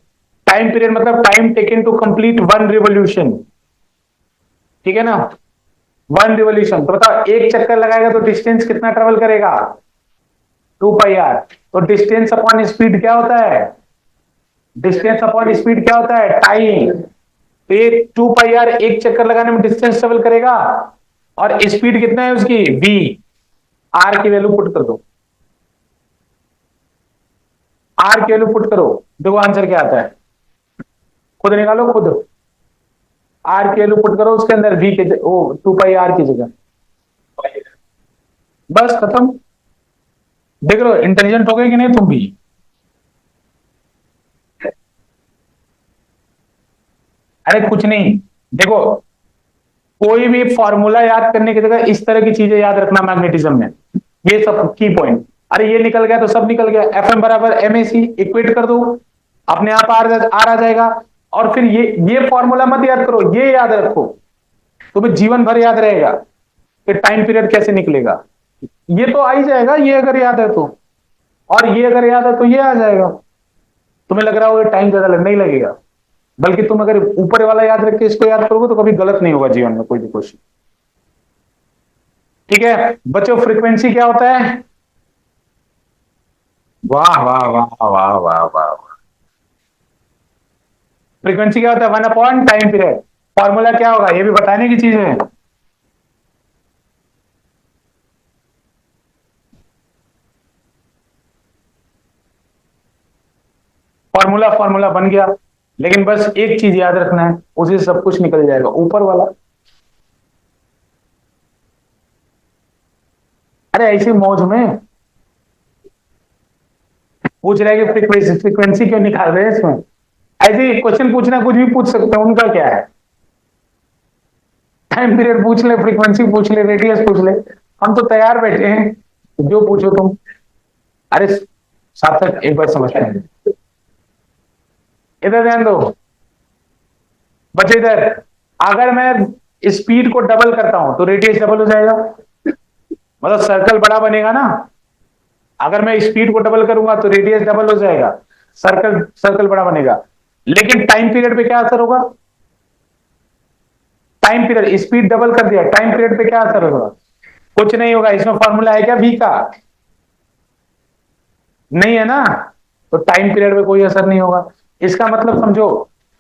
टाइम पीरियड मतलब time taken to complete 1 revolution, ठीक है ना, 1 रिवोल्यूशन। तो बताओ एक चक्कर लगाएगा तो डिस्टेंस कितना ट्रेवल करेगा, 2πr। तो डिस्टेंस अपॉन स्पीड क्या होता है, डिस्टेंस अपॉन स्पीड क्या होता है, टाइम। तो ये 2πr एक चक्कर लगाने में डिस्टेंस ट्रेवल करेगा, और स्पीड कितना है उसकी, v। आर की वैल्यू पुट कर दो, आर की वैल्यू पुट करो, देखो आंसर क्या आता है, खुद निकालो खुद। आर की वैल्यू पुट करो उसके अंदर, v के 2πr की जगह, बस खत्म। देख लो इंटेलिजेंट हो गए कि नहीं तुम भी। अरे कुछ नहीं, देखो कोई भी फॉर्मूला याद करने की जगह इस तरह की चीजें याद रखना मैग्नेटिज्म में, ये सब की पॉइंट। अरे ये निकल गया तो सब निकल गया, Fm बराबर MAC इक्वेट कर दो, अपने आप आर आ जाएगा। और फिर ये फॉर्मूला मत याद करो, ये याद रखो, तुम्हें जीवन भर याद रहेगा कि टाइम पीरियड कैसे निकलेगा। ये तो आ ही जाएगा, ये अगर याद है तो, और ये अगर याद है तो ये आ जाएगा। तुम्हें लग रहा होगा टाइम ज्यादा नहीं लगेगा, बल्कि तुम अगर ऊपर वाला याद रख के इसको याद करोगे तो कभी गलत नहीं होगा जीवन में कोई भी कोशिश। ठीक है बच्चों, फ्रीक्वेंसी क्या होता है, वाह वाह वाह वाह वाह वाह, फ्रीक्वेंसी क्या होता है, 1 अपॉन टाइम पीरियड। फॉर्मूला क्या होगा ये भी बताने की चीज है। फॉर्मूला फॉर्मूला बन गया, लेकिन बस एक चीज याद रखना है, उसी से सब कुछ निकल जाएगा, ऊपर वाला। अरे ऐसी मौज में पूछ रहे हैं कि फ्रीक्वेंसी क्यों निकाल रहे हैं इसमें, ऐसे क्वेश्चन पूछना कुछ भी पूछ सकते हैं, उनका क्या है। टाइम पीरियड पूछ ले, फ्रीक्वेंसी पूछ ले, रेडियस पूछ ले, हम तो तैयार बैठे हैं, जो पूछो तुम। अरे सार्थक एक बार समझते हैं, इधर ध्यान दो बच्चे, इधर अगर मैं स्पीड को डबल करता हूं तो रेडियस डबल हो जाएगा, मतलब सर्कल बड़ा बनेगा ना। अगर मैं स्पीड को डबल करूंगा तो रेडियस डबल हो जाएगा, सर्कल बड़ा बनेगा। लेकिन टाइम पीरियड पे क्या असर होगा, टाइम पीरियड, स्पीड डबल कर दिया, टाइम पीरियड पे क्या असर होगा, कुछ नहीं होगा। इसमें फॉर्मूला है क्या v का, नहीं है ना, तो टाइम पीरियड पे कोई असर नहीं होगा। इसका मतलब समझो,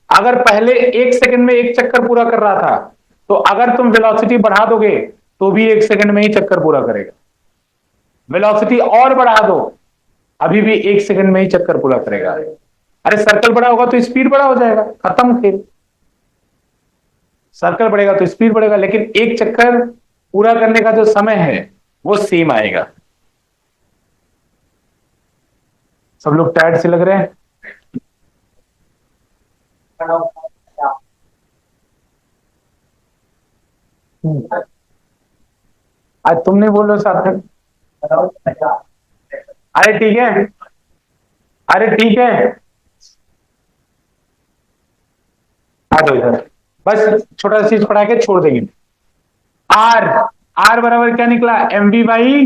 अगर पहले 1 सेकंड में एक चक्कर पूरा कर रहा था, तो अगर तुम वेलोसिटी बढ़ा दोगे तो भी 1 सेकंड में ही चक्कर पूरा करेगा। वेलोसिटी और बढ़ा दो, अभी भी 1 सेकंड में ही चक्कर पूरा करेगा। अरे सर्कल बड़ा होगा तो स्पीड बड़ा हो जाएगा, खत्म खेल। सर्कल बढ़ेगा तो स्पीड बढ़ेगा, लेकिन एक चक्कर पूरा करने का जो समय है वो सेम आएगा। सब लोग टायर्ड से लग रहे हैं। आज तुम नहीं बोल रहे सार्थक, अरे ठीक है, अरे ठीक है, आ जाओ इधर, बस छोटा सा चीज पढ़ा के छोड़ देंगे। आर, आर बराबर क्या निकला, mv बाई,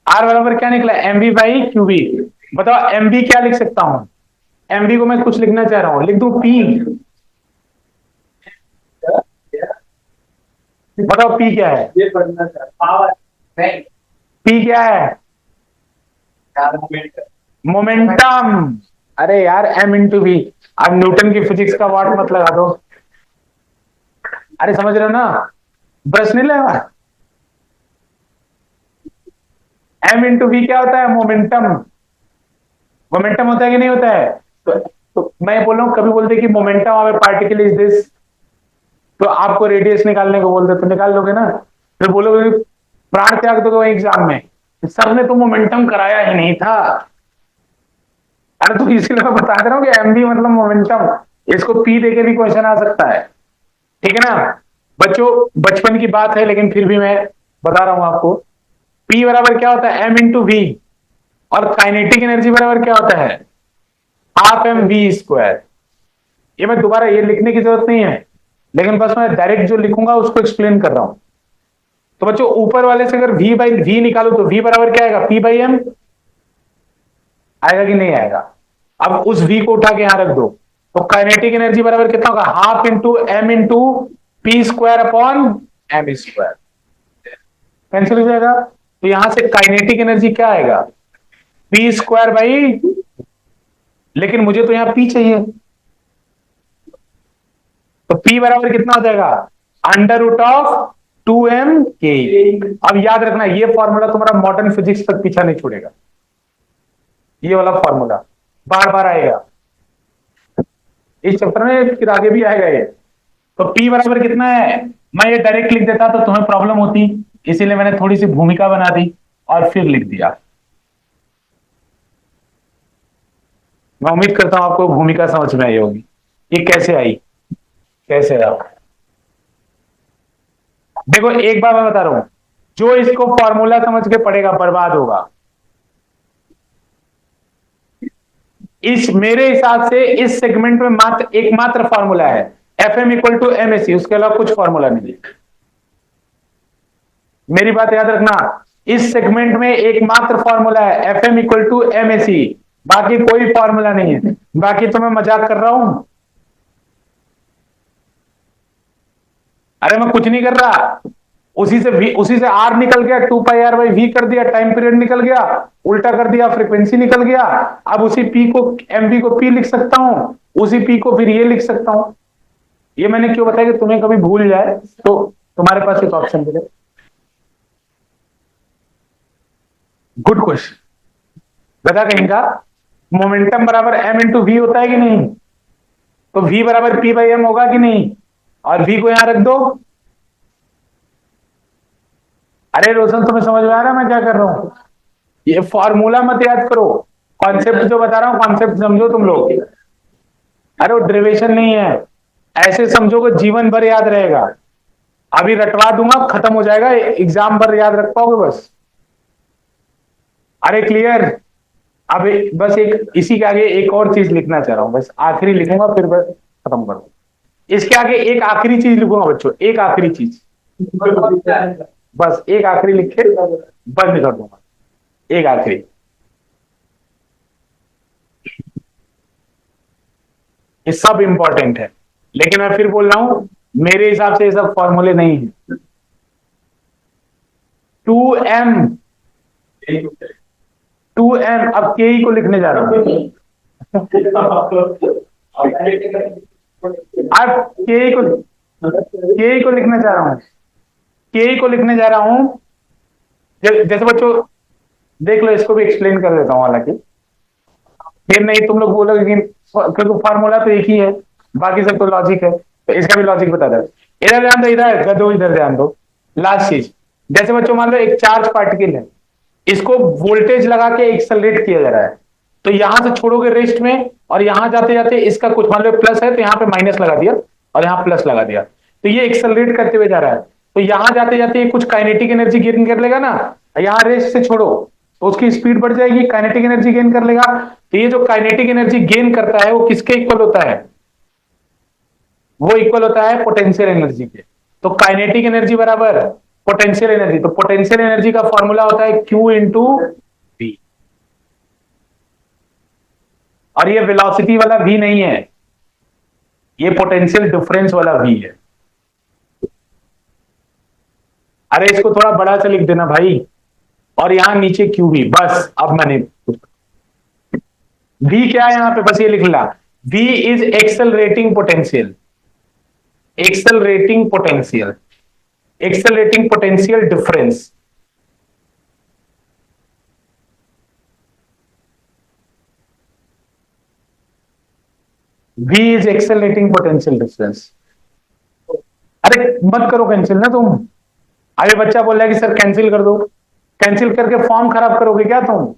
आर बराबर क्या निकला, mv बाई QB। बताओ mv क्या लिख सकता हूं, mv को मैं कुछ लिखना चाह रहा हूं, लिख दूं p। बताओ p क्या है, ये पढ़ना सर, पावर नहीं, p क्या है, मोमेंटम। अरे यार m इंटू v, अब न्यूटन की फिजिक्स का वाट मत लगा दो। अरे समझ रहे हो ना, ब्रश नहीं लगा। m इंटू v क्या होता है, मोमेंटम। मोमेंटम होता है कि नहीं होता है, तो मैं बोल रहा हूं, कभी बोलते कि momentum of A particle is this, तो आपको रेडियस निकालने को बोलते तो निकाल लोगे ना। फिर बोलोगे प्राण त्याग दोगे एग्जाम में, सर ने तो मोमेंटम कराया ही नहीं था। अरे तो इसीलिए मैं बता दे रहा हूँ कि एमबी मतलब मोमेंटम, इसको पी देके भी क्वेश्चन आ सकता है। ठीक है ना बच्चों, बचपन की बात है लेकिन फिर भी मैं बता रहा हूं आपको। पी बराबर क्या होता है, एम इंटू वी, और काइनेटिक एनर्जी बराबर क्या होता है, हाफ एम वी स्क्वायर। ये मैं दोबारा ये लिखने की जरूरत नहीं है, लेकिन बस मैं डायरेक्ट जो लिखूंगा उसको एक्सप्लेन कर रहा हूं। तो बच्चों ऊपर वाले से अगर वी बाई वी निकालो तो वी बराबर क्या आएगा, पी बाई एम आएगा कि नहीं आएगा। अब उस वी को उठा के यहां रख दो, तो काइनेटिक एनर्जी बराबर कितना होगा, half into M into P square upon M square. Cancel हो जाएगा, तो यहां से काइनेटिक एनर्जी क्या आएगा, पी स्क्वायर बाई, लेकिन मुझे तो यहां पी चाहिए, तो पी बराबर कितना हो जाएगा, अंडर रूट ऑफ 2m के। अब याद रखना ये फॉर्मूला तुम्हारा मॉडर्न फिजिक्स तक पीछा नहीं छोड़ेगा, ये वाला फॉर्मूला बार बार आएगा इस चैप्टर में, फिर आगे भी आएगा ये। तो P बराबर कितना है, मैं ये डायरेक्ट लिख देता तो तुम्हें प्रॉब्लम होती, इसीलिए मैंने थोड़ी सी भूमिका बना दी और फिर लिख दिया। मैं उम्मीद करता हूं आपको भूमिका समझ में आई होगी, ये कैसे आई, कैसे आया। देखो एक बार मैं बता रहा हूं, जो इसको फॉर्मूला समझ के पढ़ेगा बर्बाद होगा। इस मेरे हिसाब से इस सेगमेंट में मात्र एकमात्र फॉर्मूला है, F M equal to M S C, उसके अलावा कुछ फॉर्मूला नहीं है। मेरी बात याद रखना, इस सेगमेंट में एकमात्र फॉर्मूला है F M equal to M S C, बाकी कोई फॉर्मूला नहीं है। बाकी तो मैं मजाक कर रहा हूं, अरे मैं कुछ नहीं कर रहा, उसी से आर निकल गया, 2 पाई आर बाई वी कर दिया, टाइम पीरियड निकल गया, उल्टा कर दिया, फ्रीक्वेंसी निकल गया। अब उसी पी को, एमवी को पी लिख सकता हूं, उसी पी को फिर ये लिख सकता हूं। ये मैंने क्यों बताया कि तुम्हें कभी भूल जाए तो तुम्हारे पास एक ऑप्शन मिले। गुड क्वेश्चन, बता कहीं का मोमेंटम बराबर एम इंटू वी होता है कि नहीं, तो वी बराबर पी बाई एम होगा कि नहीं, और वी को यहां रख दो। अरे रोशन तुम्हें समझ में आ रहा है मैं क्या कर रहा हूं, ये फॉर्मूला मत याद करो, कॉन्सेप्ट जो बता रहा हूं कॉन्सेप्ट समझो तुम लोग। अरे वो डेरिवेशन नहीं है, ऐसे समझोगे जीवन भर याद रहेगा। अभी रटवा दूंगा खत्म हो जाएगा, एग्जाम भर याद रख पाओगे बस। अरे क्लियर, अब बस एक इसी के आगे एक और चीज लिखना चाह रहा हूं, बस आखिरी लिखूंगा फिर बस खत्म कर दूंगा। इसके आगे एक आखिरी चीज लिखूंगा बच्चों, एक आखिरी चीज, बस एक आखिरी लिख के बंद कर दूंगा, एक आखिरी। ये सब इंपॉर्टेंट है, लेकिन मैं फिर बोल रहा हूं मेरे हिसाब से ये सब फॉर्मूले नहीं है। 2m, 2m, अब के को लिखने जा रहा हूं, अब के को लिखने जा रहा हूं, के को लिखने जा रहा हूं। जैसे बच्चों देख लो, इसको भी एक्सप्लेन कर देता हूं, हालांकि फिर नहीं तुम लोग बोलोगे कि क्योंकि फॉर्मूला तो एक ही है, बाकी सब तो लॉजिक है, तो इसका भी लॉजिक बता दो। इधर ध्यान दो, इधर ध्यान दो। लास्ट चीज, जैसे बच्चों मान लो एक चार्ज पार्टिकल है, इसको वोल्टेज लगा के एक्सेलरेट किया जा रहा है, तो यहां से छोड़ोगे रेस्ट में, और यहां जाते जाते इसका कुछ मान लो प्लस है तो यहाँ पे माइनस लगा दिया, और यहाँ प्लस लगा दिया, तो ये एक्सेलरेट करते हुए जा रहा है। तो यहां जाते जाते ये कुछ काइनेटिक एनर्जी गेन कर लेगा ना, यहां रेस्ट से छोड़ो तो उसकी स्पीड बढ़ जाएगी, काइनेटिक एनर्जी गेन कर लेगा। तो ये जो काइनेटिक एनर्जी गेन करता है वो किसके इक्वल होता है, वो इक्वल होता है पोटेंशियल एनर्जी के। तो काइनेटिक एनर्जी बराबर पोटेंशियल एनर्जी, तो पोटेंशियल एनर्जी का फॉर्मूला होता है Q इंटू वी, और ये वेलोसिटी वाला V नहीं है, ये पोटेंशियल डिफरेंस वाला V है। अरे इसको थोड़ा बड़ा से लिख देना भाई, और यहां नीचे QV, बस अब मैंने V क्या है यहां पे, बस ये लिख ला, V is accelerating potential, accelerating potential, accelerating potential difference. V is accelerating potential difference. अरे मत करो कैंसिल ना तुम, अभी बच्चा बोल रहा है कि सर कैंसिल कर दो, कैंसिल करके फॉर्म खराब करोगे क्या तुम?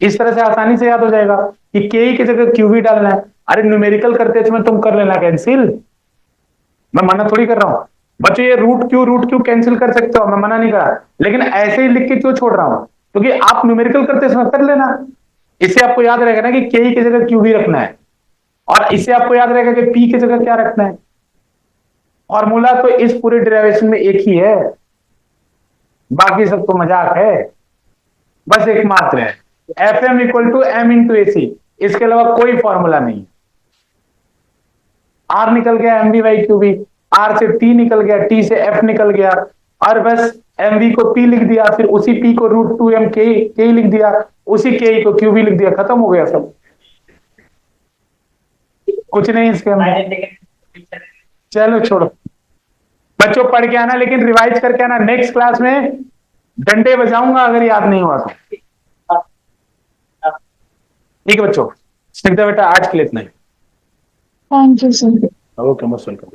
इस तरह से आसानी से याद हो जाएगा कि के की जगह क्यू डालना है। अरे न्यूमेरिकल करते इसमें तुम कर लेना कैंसिल, मैं मना थोड़ी कर रहा हूं बच्चों। ये रूट क्यू कैंसिल कर सकते हो, मैं मना नहीं कर रहा, लेकिन ऐसे ही लिख के क्यों छोड़ रहा हूं? क्योंकि आप न्यूमेरिकल करते समय कर लेना। इससे आपको याद रहेगा ना कि के की जगह क्यू भी रखना है, और इससे आपको याद रहेगा कि पी की जगह क्या रखना है। फॉर्मूला तो इस पूरे डेरिवेशन में एक ही है, बाकी सब तो मजाक है, बस एक मात्र है, F M equal to M into A C, इसके अलावा कोई फॉर्मूला नहीं। आर निकल गया M B by Q B, R से टी निकल गया, टी से एफ निकल गया, और बस एम वी को पी लिख दिया, फिर उसी पी को रूट टू एम के लिख दिया, उसी के को क्यू बी लिख दिया, खत्म हो गया सब, कुछ नहीं इसके अंदर। चलो छोड़ो बच्चों, पढ़ के आना, लेकिन रिवाइज करके आना, नेक्स्ट क्लास में डंडे बजाऊंगा अगर याद नहीं हुआ तो। ठीक है बच्चों, स्निग्धा बेटा आज के लिए इतना ही। Thank you sir. Okay, most welcome.